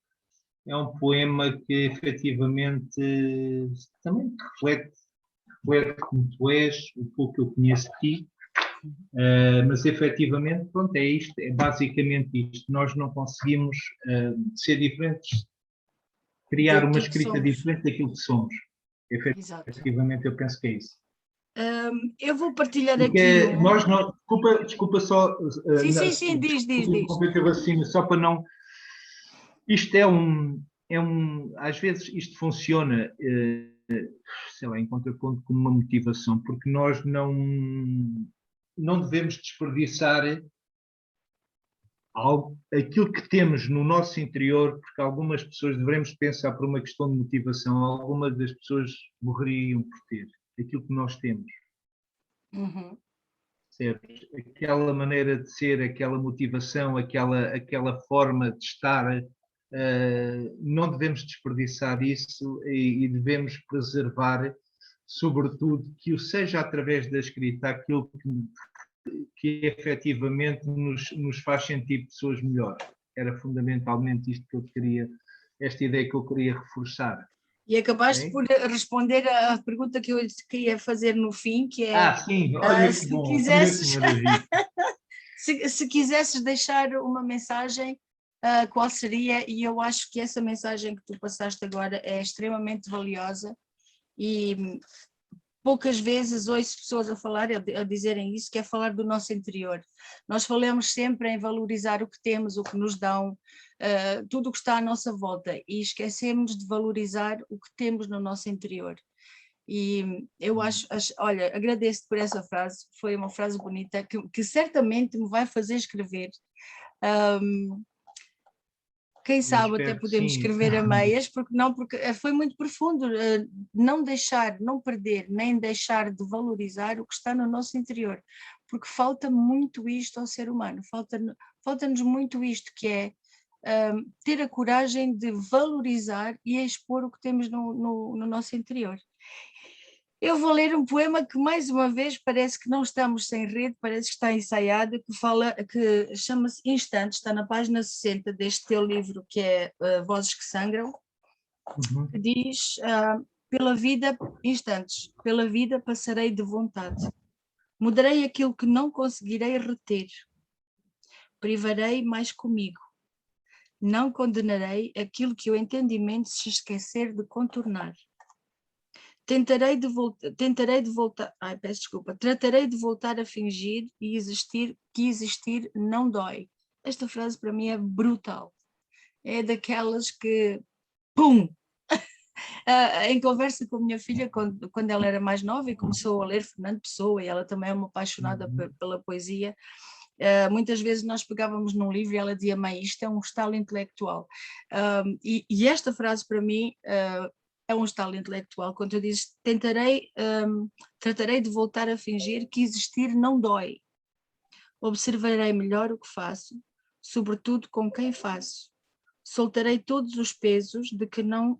é um poema que efetivamente também te reflete como tu és, o pouco que eu conheço de ti, mas efetivamente, pronto, é isto, é basicamente isto. Nós não conseguimos ser diferentes, criar uma escrita diferente daquilo que somos. Efetivamente, eu penso que é isso. Eu vou partilhar Porque aqui nós não, desculpa só, sim, diz. só para não, isto às vezes isto funciona, sei lá, em contraponto com uma motivação, porque nós não devemos desperdiçar aquilo que temos no nosso interior, porque algumas pessoas, devemos pensar por uma questão de motivação, algumas das pessoas morreriam por ter aquilo que nós temos. Uhum. Aquela maneira de ser, aquela motivação, aquela forma de estar, não devemos desperdiçar isso e devemos preservar, sobretudo, que o seja através da escrita aquilo que efetivamente nos faz sentir pessoas melhores. Era fundamentalmente isto que eu queria, esta ideia que eu queria reforçar. E acabaste por responder à pergunta que eu queria fazer no fim, que é sim, olha que bom, quisesses, olha que maravilha. se quisesses deixar uma mensagem, qual seria? E eu acho que essa mensagem que tu passaste agora é extremamente valiosa e poucas vezes ouço pessoas a falar, a dizerem isso, que é falar do nosso interior. Nós falamos sempre em valorizar o que temos, o que nos dão, tudo o que está à nossa volta, e esquecemos de valorizar o que temos no nosso interior. E eu olha, agradeço-te por essa frase, foi uma frase bonita, que certamente me vai fazer escrever. Quem sabe até podemos escrever a meias, porque foi muito profundo, não perder, nem deixar de valorizar o que está no nosso interior, porque falta muito isto ao ser humano, falta-nos muito isto, que é ter a coragem de valorizar e expor o que temos no nosso interior. Eu vou ler um poema que, mais uma vez, parece que não estamos sem rede, parece que está ensaiado, que chama-se Instantes, está na página 60 deste teu livro, que é Vozes que Sangram, que diz, pela vida, instantes, pela vida passarei de vontade, mudarei aquilo que não conseguirei reter, privarei mais comigo, não condenarei aquilo que o entendimento se esquecer de contornar. Tratarei de voltar a fingir e que existir não dói. Esta frase para mim é brutal. É daquelas que, pum! Em conversa com a minha filha, quando ela era mais nova e começou a ler Fernando Pessoa, e ela também é uma apaixonada pela poesia, muitas vezes nós pegávamos num livro e ela dizia: mãe, isto é um estalo intelectual. E esta frase para mim é um estalo intelectual, quando eu digo: tratarei de voltar a fingir que existir não dói. Observarei melhor o que faço, sobretudo com quem faço. Soltarei todos os pesos de que não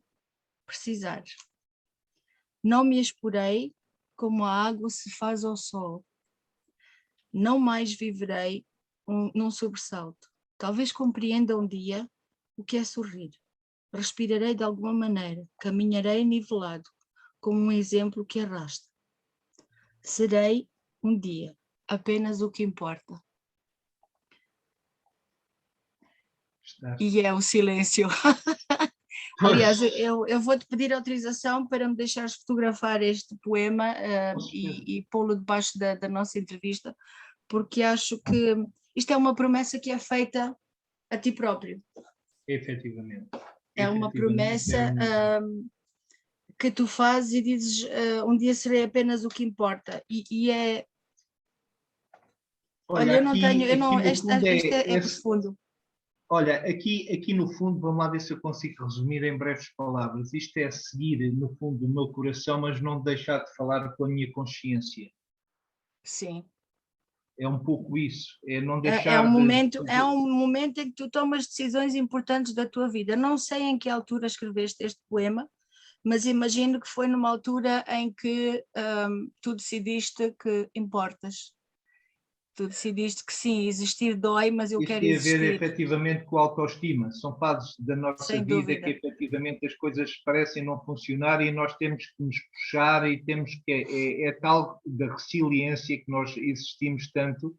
precisar. Não me exporei como a água se faz ao sol. Não mais viverei num sobressalto. Talvez compreenda um dia o que é sorrir. Respirarei de alguma maneira, caminharei nivelado, como um exemplo que arrasta. Serei um dia apenas o que importa. E é o silêncio. Aliás, eu vou-te pedir autorização para me deixares fotografar este poema e pô-lo debaixo da nossa entrevista, porque acho que isto é uma promessa que é feita a ti próprio. Efetivamente. É uma promessa que tu fazes e dizes: um dia serei apenas o que importa. E é... Olha, eu não tenho... Isto é profundo. Olha, aqui no fundo, vamos lá ver se eu consigo resumir em breves palavras. Isto é seguir, no fundo, o meu coração, mas não deixar de falar com a minha consciência. Sim. É um pouco isso, é não É deixar um momento em que tu tomas decisões importantes da tua vida. Não sei em que altura escreveste este poema, mas imagino que foi numa altura em que tu decidiste que importas. Tu decidiste que sim, existir dói, mas eu Isto quero tem a ver existir, efetivamente com a autoestima. São fases da nossa sem vida que dúvida. efetivamente as coisas parecem não funcionar e nós temos que nos puxar e temos que. É tal da resiliência que nós existimos tanto.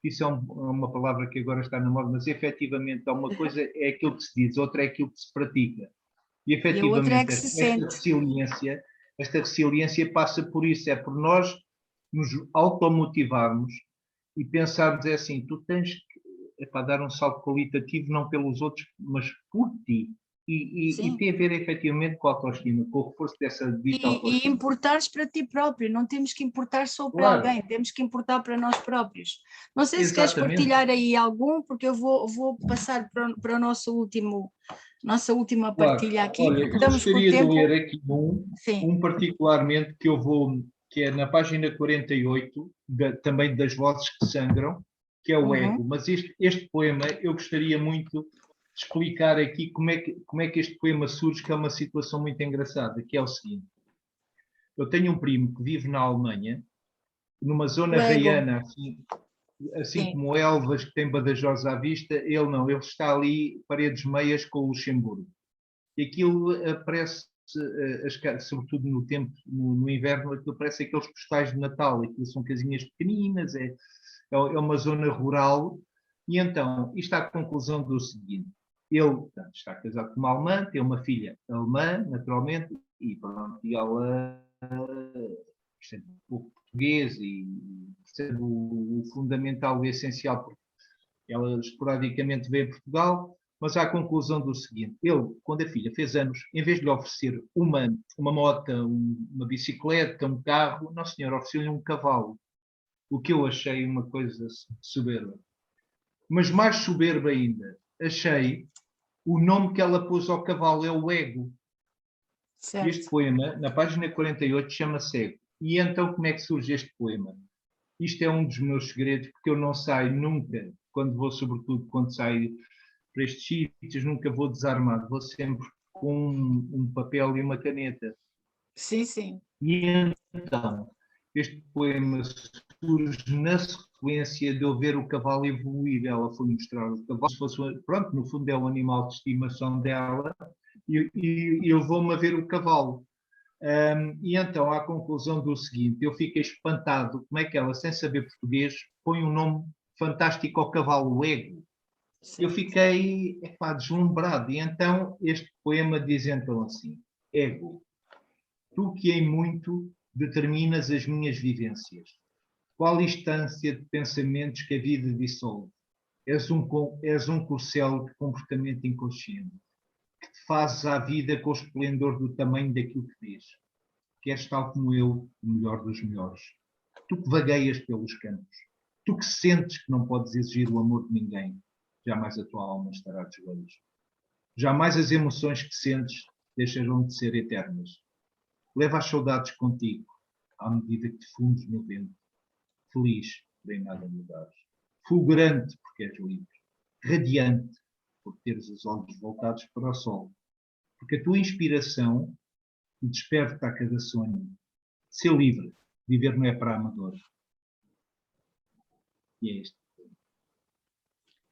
Isso é uma palavra que agora está na moda, mas efetivamente há uma coisa é aquilo que se diz, outra é aquilo que se pratica. E E a outra é efetivamente que se esta sente. resiliência, esta resiliência passa por isso, é por nós nos automotivarmos e pensarmos é assim, tu tens que dar um salto qualitativo não pelos outros, mas por ti. E Sim. tem a ver efetivamente com a autoestima, com o reforço dessa dita E autoestima. importares para ti próprio, não temos que importar só para Claro, alguém, temos que importar para nós próprios. Não sei se queres exatamente. partilhar aí algum, porque eu vou passar para o nossa última Claro. partilha aqui, Olha, porque eu estamos com o gostaria de tempo. ler aqui Sim. um particularmente que eu vou, que é na página 48, também das Vozes que Sangram, que é o Uhum. Ego. Mas este poema eu gostaria muito de explicar aqui como é que este poema surge, que é uma situação muito engraçada, que é o seguinte. Eu tenho um primo que vive na Alemanha, numa zona O ego. raiana, assim Sim. como Elvas, que tem Badajoz à vista, ele não, ele está ali, paredes meias com o Luxemburgo. E aquilo aparece, sobretudo no tempo, no inverno, aquilo parece aqueles postais de Natal, aquilo são casinhas pequeninas, é uma zona rural, e então, isto à conclusão do seguinte, ele portanto, está casado com uma alemã, tem uma filha alemã, naturalmente, e pronto, e ela percebe um pouco português e percebe o fundamental e o essencial, porque ela esporadicamente veio a Portugal, mas à conclusão do seguinte: ele, quando a filha fez anos, em vez de lhe oferecer uma moto, uma bicicleta, um carro, não senhor, ofereceu-lhe um cavalo, o que eu achei uma coisa soberba. Mas mais soberba ainda, achei o nome que ela pôs ao cavalo, é o Ego. Este Certo. poema, na página 48, chama-se Ego. E então como é que surge este poema? Isto é um dos meus segredos, porque eu não saio nunca, sobretudo quando saio para estes sítios, nunca vou desarmado, vou sempre com um papel e uma caneta. Sim, sim. E então, este poema surge na sequência de eu ver o cavalo evoluir. Ela foi mostrar o cavalo, se fosse, pronto, no fundo é o animal de estimação dela, e eu vou-me a ver o cavalo. E então, à conclusão do seguinte, eu fiquei espantado como é que ela, sem saber português, põe um nome fantástico ao cavalo, o Ego. Eu Certo. fiquei deslumbrado. E então, este poema diz então assim: Ego, tu que em muito determinas as minhas vivências, qual instância de pensamentos que a vida dissolve? És um corcel de comportamento inconsciente, que te fazes à vida com o esplendor do tamanho daquilo que vês. Que és tal como eu, o melhor dos melhores. Tu que vagueias pelos campos, tu que sentes que não podes exigir o amor de ninguém, jamais a tua alma estará de joelhos. Jamais as emoções que sentes deixarão de ser eternas. Leva as saudades contigo, à medida que te fundes no vento. Feliz, por em nada mudares. Fulgurante, porque és livre. Radiante, por teres os olhos voltados para o sol. Porque a tua inspiração desperta a cada sonho. Ser livre, viver não é para amadores. E é isto.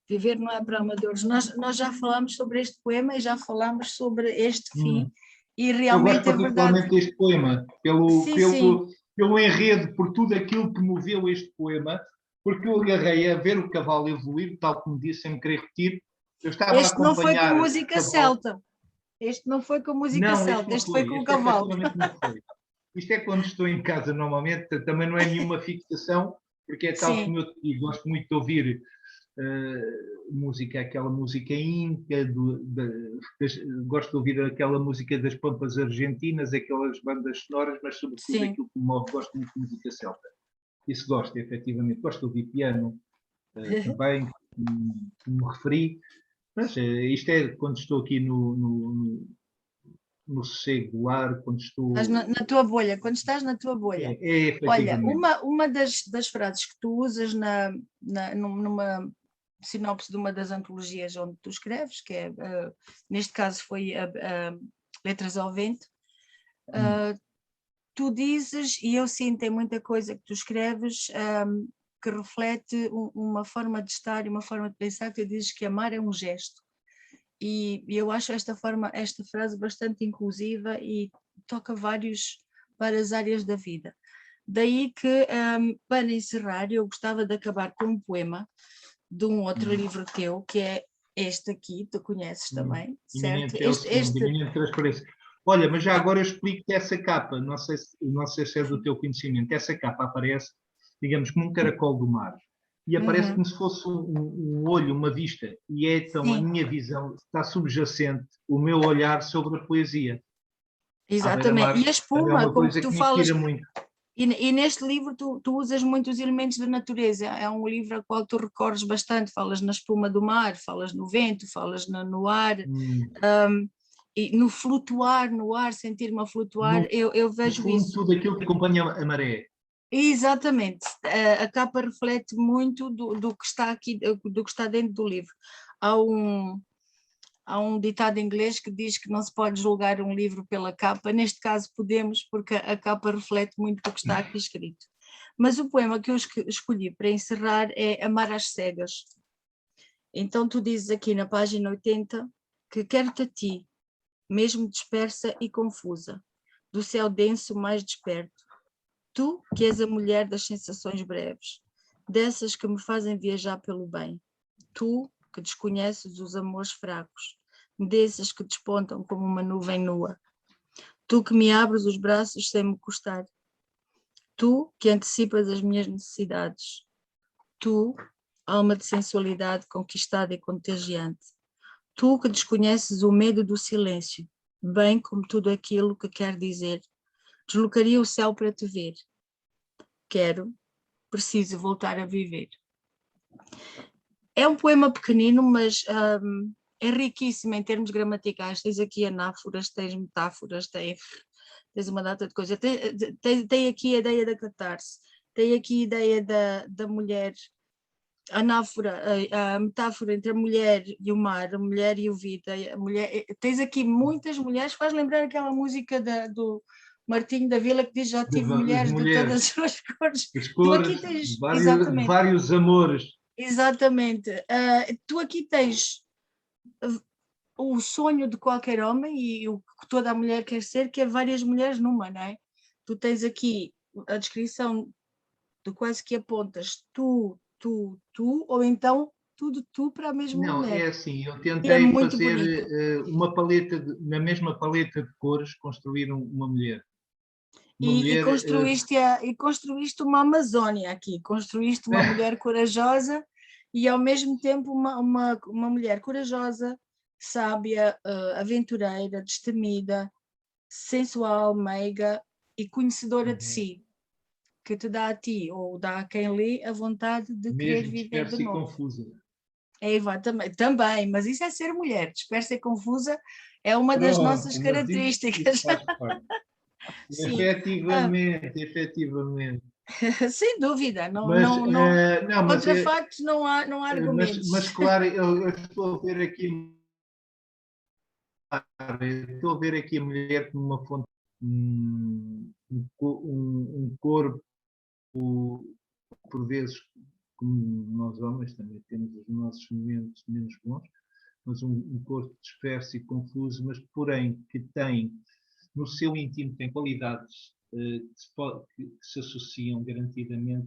Viver não é para amadores. Nós já falamos sobre este poema e já falamos sobre este fim, e Eu gosto realmente é verdade. particularmente deste poema, Sim, sim. pelo enredo, por tudo aquilo que moveu este poema, porque eu agarrei a ver o cavalo evoluir, tal como disse, sem me querer repetir. Eu estava a Este não foi com acompanhar o música cavalo. celta. Este não foi com música Não, este celta, não este foi foi. com o Este cavalo. efetivamente não foi. Isto é quando estou em casa normalmente, também não é nenhuma fixação, porque é tal Sim, como eu te digo, gosto muito de ouvir música, aquela música inca, gosto de ouvir aquela música das pampas argentinas, aquelas bandas sonoras, mas sobretudo sim. aquilo que me move, gosto muito de música celta. Isso gosto, efetivamente. Gosto de ouvir piano também, como me referi. Mas isto é quando estou aqui no sossego do lar, quando estou... Estás na tua bolha, quando estás na tua bolha. Olha, efetivamente. uma das frases que tu usas numa sinopse de uma das antologias onde tu escreves, que é, neste caso foi Letras ao Vento, tu dizes, e eu sinto em muita coisa que tu escreves, que reflete uma forma de estar e uma forma de pensar, que tu dizes que amar é um gesto. E eu acho esta frase bastante inclusiva e toca várias áreas da vida. Daí que, para encerrar, eu gostava de acabar com um poema de um outro livro teu, que é este aqui, tu conheces também, certo? Iminente Transparência. Olha, mas já agora eu explico-te essa capa, não sei se é do teu conhecimento, essa capa aparece, digamos, como um caracol do mar, e aparece como se fosse um olho, uma vista, e é então a minha visão, está subjacente o meu olhar sobre a poesia. Exatamente, e a É espuma, uma como coisa tu que me falas, inspira muito. e neste livro tu usas muitos elementos da natureza, é um livro ao qual tu recorres bastante, falas na espuma do mar, falas no vento, falas no ar, e no flutuar, no ar, sentir-me a flutuar, eu vejo fundo, isso. tudo aquilo que acompanha a maré. Exatamente, a capa reflete muito do que está aqui, do que está dentro do livro. Há um ditado em inglês que diz que não se pode julgar um livro pela capa, neste caso podemos, porque a capa reflete muito do que está aqui escrito. Mas o poema que eu escolhi para encerrar é Amar às Cegas. Então tu dizes aqui na página 80 que quero-te a ti, mesmo dispersa e confusa, do céu denso mais desperto, tu que és a mulher das sensações breves, dessas que me fazem viajar pelo bem, tu que desconheces os amores fracos, dessas que despontam como uma nuvem nua, tu que me abres os braços sem me custar, tu que antecipas as minhas necessidades, tu, alma de sensualidade conquistada e contagiante, tu que desconheces o medo do silêncio, bem como tudo aquilo que quer dizer, deslocaria o céu para te ver. Preciso voltar a viver. É um poema pequenino, mas é riquíssimo em termos gramaticais. Tens aqui anáforas, tens metáforas, tens uma data de coisas. Tem aqui a ideia da catarse, tem aqui a ideia da mulher, a metáfora entre a mulher e o mar, a mulher e o vida. Tens aqui muitas mulheres, faz lembrar aquela música do Martinho da Vila que diz já tive mulheres de todas as cores. As Tu cores, aqui tens, vários amores. Exatamente. Tu aqui tens o sonho de qualquer homem e o que toda a mulher quer ser, que é várias mulheres numa, não é? Tu tens aqui a descrição de quase que apontas tu, ou então tudo tu para a mesma Não, mulher. é assim, eu E é tentei muito fazer bonito. uma paleta, na mesma paleta de cores, construir uma mulher. E construíste uma Amazónia aqui, construíste uma mulher corajosa e ao mesmo tempo uma mulher corajosa, sábia, aventureira, destemida, sensual, meiga e conhecedora de si, que te dá a ti ou dá a quem lê a vontade de querer Mesmo viver de dispersa e novo. confusa. Também, mas isso é ser mulher, dispersa e confusa é uma das nossas características. Isso faz parte. Sim. Efetivamente. Sem dúvida, Mas contra factos não há argumentos. mas claro, eu estou a ver aqui a mulher como uma fonte, um corpo, por vezes, como nós homens também temos os nossos momentos menos bons, mas um corpo disperso e confuso, mas porém que tem, no seu íntimo, tem qualidades que se associam garantidamente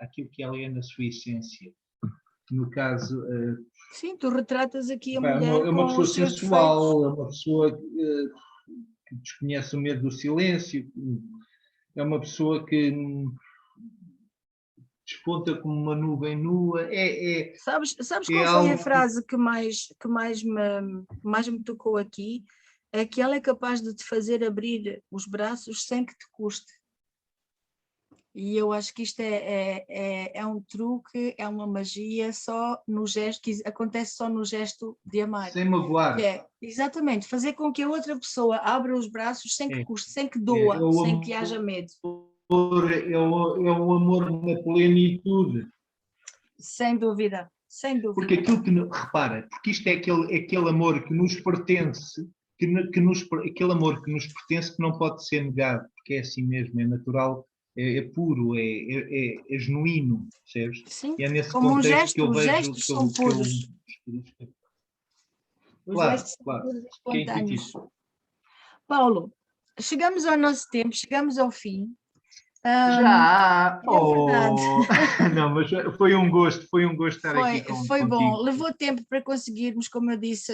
àquilo que ela é na sua essência. No caso... Sim, tu retratas aqui a é mulher uma com pessoa os seus defeitos. sensual, é uma pessoa que desconhece o medo do silêncio, é uma pessoa que desponta como uma nuvem nua. Sabes É qual foi a algo frase que mais me tocou aqui? É que ela é capaz de te fazer abrir os braços sem que te custe. E eu acho que isto é um truque, é uma magia só no gesto, que acontece só no gesto de amar. Sem magoar. Exatamente, fazer com que a outra pessoa abra os braços sem que custe, sem que É doa, o sem amor, que haja medo. é o amor na plenitude. Sem dúvida, sem dúvida. Porque aquilo que, repara, porque isto é aquele amor que nos pertence, aquele amor que nos pertence que não pode ser negado, porque é assim mesmo, é natural, é puro, é genuíno, percebes? Sim, E é nesse como um contexto gesto, que eu os vejo gestos são puros. Os Claro, gestos são claro, puros e que é espontâneos. intuitivo. Paulo, chegamos ao nosso tempo, chegamos ao fim. Já! É verdade. Oh! Não, mas foi um gosto estar aqui Foi bom. contigo. Levou tempo para conseguirmos, como eu disse,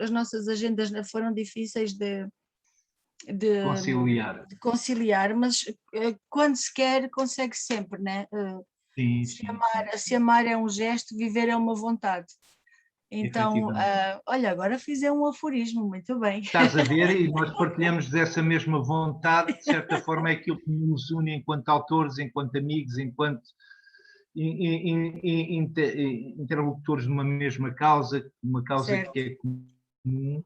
as nossas agendas foram difíceis Conciliar. de conciliar, mas quando se quer, consegue sempre, né? Sim, sim, sim. Se amar é um gesto, viver é uma vontade. Então, Efetivamente. olha, agora fiz um aforismo, muito bem. Estás a ver, e nós partilhamos dessa mesma vontade, de certa forma é aquilo que nos une enquanto autores, enquanto amigos, enquanto interlocutores de uma mesma causa, uma causa Certo. que é comum,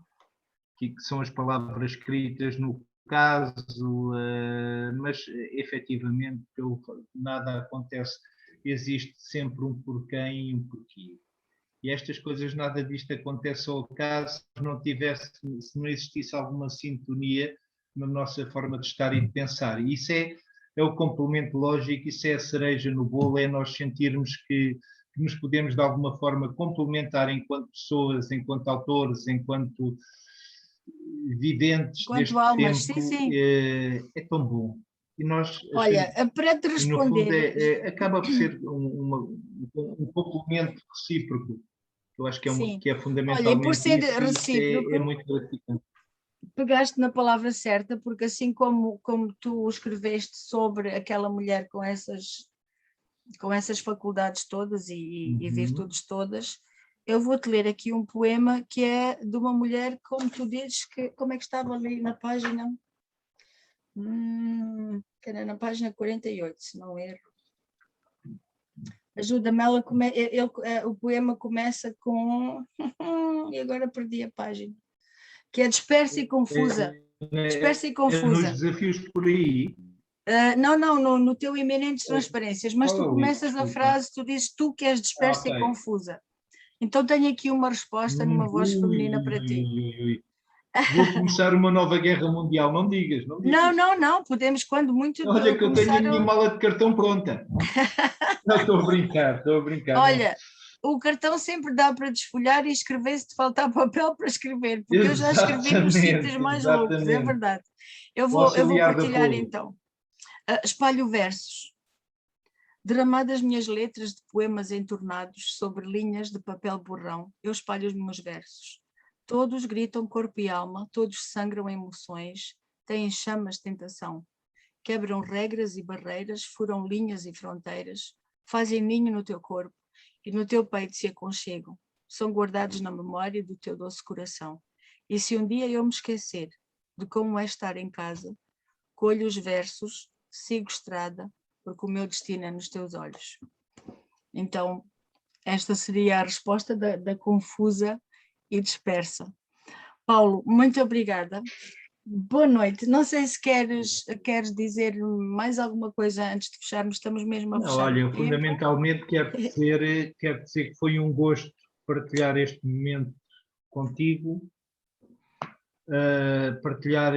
que são as palavras escritas no caso, mas efetivamente nada acontece, existe sempre um porquê e um porquê. E estas coisas, nada disto acontece ao acaso, se não existisse alguma sintonia na nossa forma de estar e de pensar. E isso é o complemento lógico, isso é a cereja no bolo, é nós sentirmos que nos podemos de alguma forma complementar enquanto pessoas, enquanto autores, enquanto viventes Enquanto deste almas, sim, tempo, sim. é tão bom. E nós Olha, para te e no fundo responder, acaba por ser um complemento recíproco. Eu acho sim. que é Olha, e por fundamentalmente ser isso, e isso é recíproco, muito gratificante. pegaste na palavra certa, porque assim como tu escreveste sobre aquela mulher com essas faculdades todas e virtudes todas, eu vou-te ler aqui um poema que é de uma mulher, como tu dizes, como é que estava ali na página? Que era na página 48, se não erro. Ajuda-me, o poema começa com... e agora perdi a página. Que é dispersa e confusa. Dispersa e Nos confusa. desafios por aí. Não, no teu Iminentes Transparências, mas tu começas a frase, tu dizes tu que és dispersa e confusa. Então tenho aqui uma resposta numa voz feminina para ti. Vou começar uma nova guerra mundial, não digas, não digas. Não, podemos quando muito Olha que eu tenho começar... a minha mala de cartão pronta. Não, estou a brincar. Olha, o cartão sempre dá para desfolhar e escrever se te faltar papel para escrever, porque eu já escrevi nos sítios mais loucos, é verdade. Eu vou partilhar então. Espalho versos. Derramado as minhas letras de poemas entornados sobre linhas de papel borrão, eu espalho os meus versos. Todos gritam corpo e alma, todos sangram emoções, têm chamas de tentação. Quebram regras e barreiras, furam linhas e fronteiras, fazem ninho no teu corpo e no teu peito se aconchegam. São guardados na memória do teu doce coração. E se um dia eu me esquecer de como é estar em casa, colho os versos, sigo estrada, porque o meu destino é nos teus olhos. Então, esta seria a resposta da confusa e dispersa. Paulo, muito obrigada. Boa noite. Não sei se queres dizer mais alguma coisa antes de fecharmos, estamos mesmo a Não, fechar olha, o tempo. fundamentalmente quero dizer que foi um gosto partilhar este momento contigo, partilhar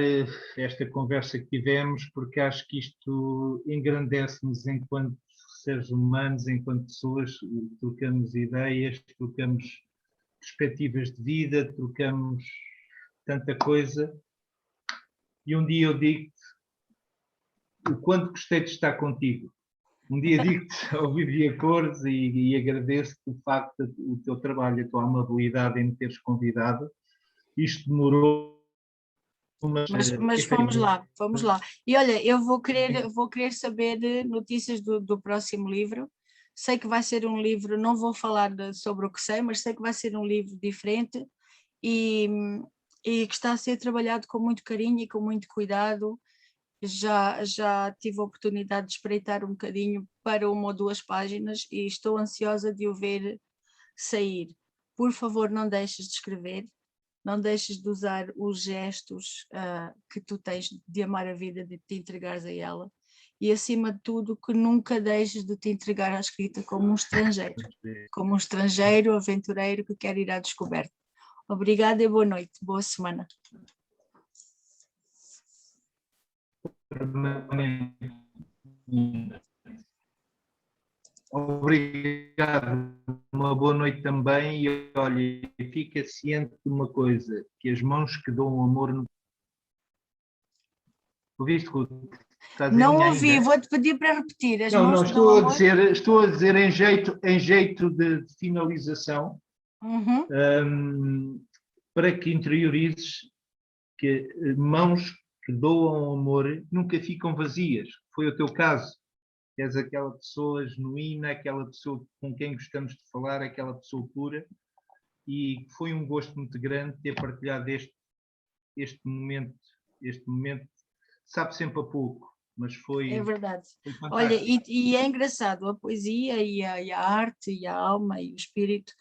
esta conversa que tivemos, porque acho que isto engrandece-nos enquanto seres humanos, enquanto pessoas, trocamos ideias, trocamos perspectivas de vida, trocamos tanta coisa. E um dia eu digo-te o quanto gostei de estar contigo. Um dia digo-te ao vivo e a cores e agradeço-te o facto do teu trabalho, a tua amabilidade em me teres convidado. Isto demorou, mas vamos lá. E olha, eu vou querer saber notícias do próximo livro. Sei que vai ser um livro, não vou falar sobre o que sei, mas sei que vai ser um livro diferente e que está a ser trabalhado com muito carinho e com muito cuidado já tive a oportunidade de espreitar um bocadinho para 1 ou 2 páginas e estou ansiosa de o ver sair. Por favor, não deixes de escrever, não deixes de usar os gestos que tu tens de amar a vida, de te entregares a ela, e acima de tudo que nunca deixes de te entregar à escrita como um estrangeiro aventureiro que quer ir à descoberta. Obrigada e boa noite, boa semana. Obrigado, uma boa noite também, e olha, fica ciente de uma coisa, que as mãos que dão amor não... Ouviste, Ruth? Não ouvi, vou-te pedir para repetir. As não, mãos que dão amor... estou a dizer em jeito de finalização, para que interiorizes que mãos que doam amor nunca ficam vazias. Foi o teu caso. És aquela pessoa genuína, aquela pessoa com quem gostamos de falar, aquela pessoa pura, e foi um gosto muito grande ter partilhado este momento, sabe sempre a pouco, mas foi... É verdade. Foi fantástico. Olha, e é engraçado, a poesia e a arte e a alma e o espírito,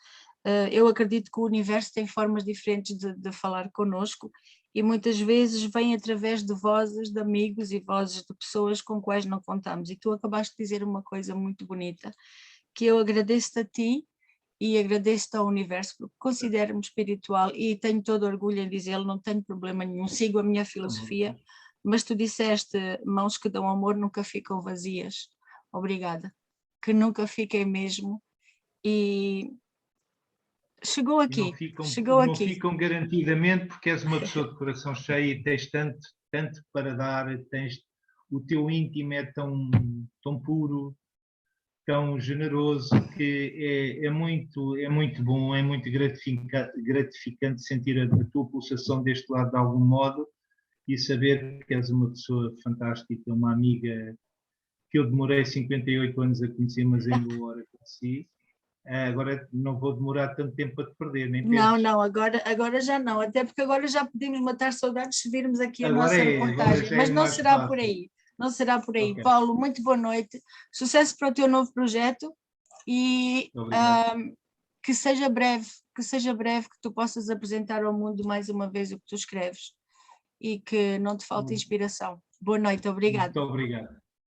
eu acredito que o universo tem formas diferentes de falar connosco, e muitas vezes vem através de vozes de amigos e vozes de pessoas com quais não contamos. E tu acabaste de dizer uma coisa muito bonita, que eu agradeço-te a ti e agradeço-te ao universo, porque considero-me espiritual e tenho todo orgulho em dizê-lo, não tenho problema nenhum, sigo a minha filosofia, mas tu disseste, mãos que dão amor nunca ficam vazias. Obrigada. Que nunca fiquem mesmo. E chegou aqui, não ficam garantidamente, porque és uma pessoa de coração cheio e tens tanto para dar, o teu íntimo é tão puro, tão generoso, que é muito bom, é muito gratificante sentir a tua pulsação deste lado de algum modo, e saber que és uma pessoa fantástica, uma amiga que eu demorei 58 anos a conhecer, mas ainda agora conheci. Agora não vou demorar tanto tempo a te perder, nem penses. Não, agora já não, até porque agora já podemos matar saudades se virmos aqui a nossa reportagem, mas não será por aí, não será por aí. Okay. Paulo, muito boa noite, sucesso para o teu novo projeto e que seja breve, que tu possas apresentar ao mundo mais uma vez o que tu escreves e que não te falte inspiração. Boa noite, obrigada. Muito obrigado.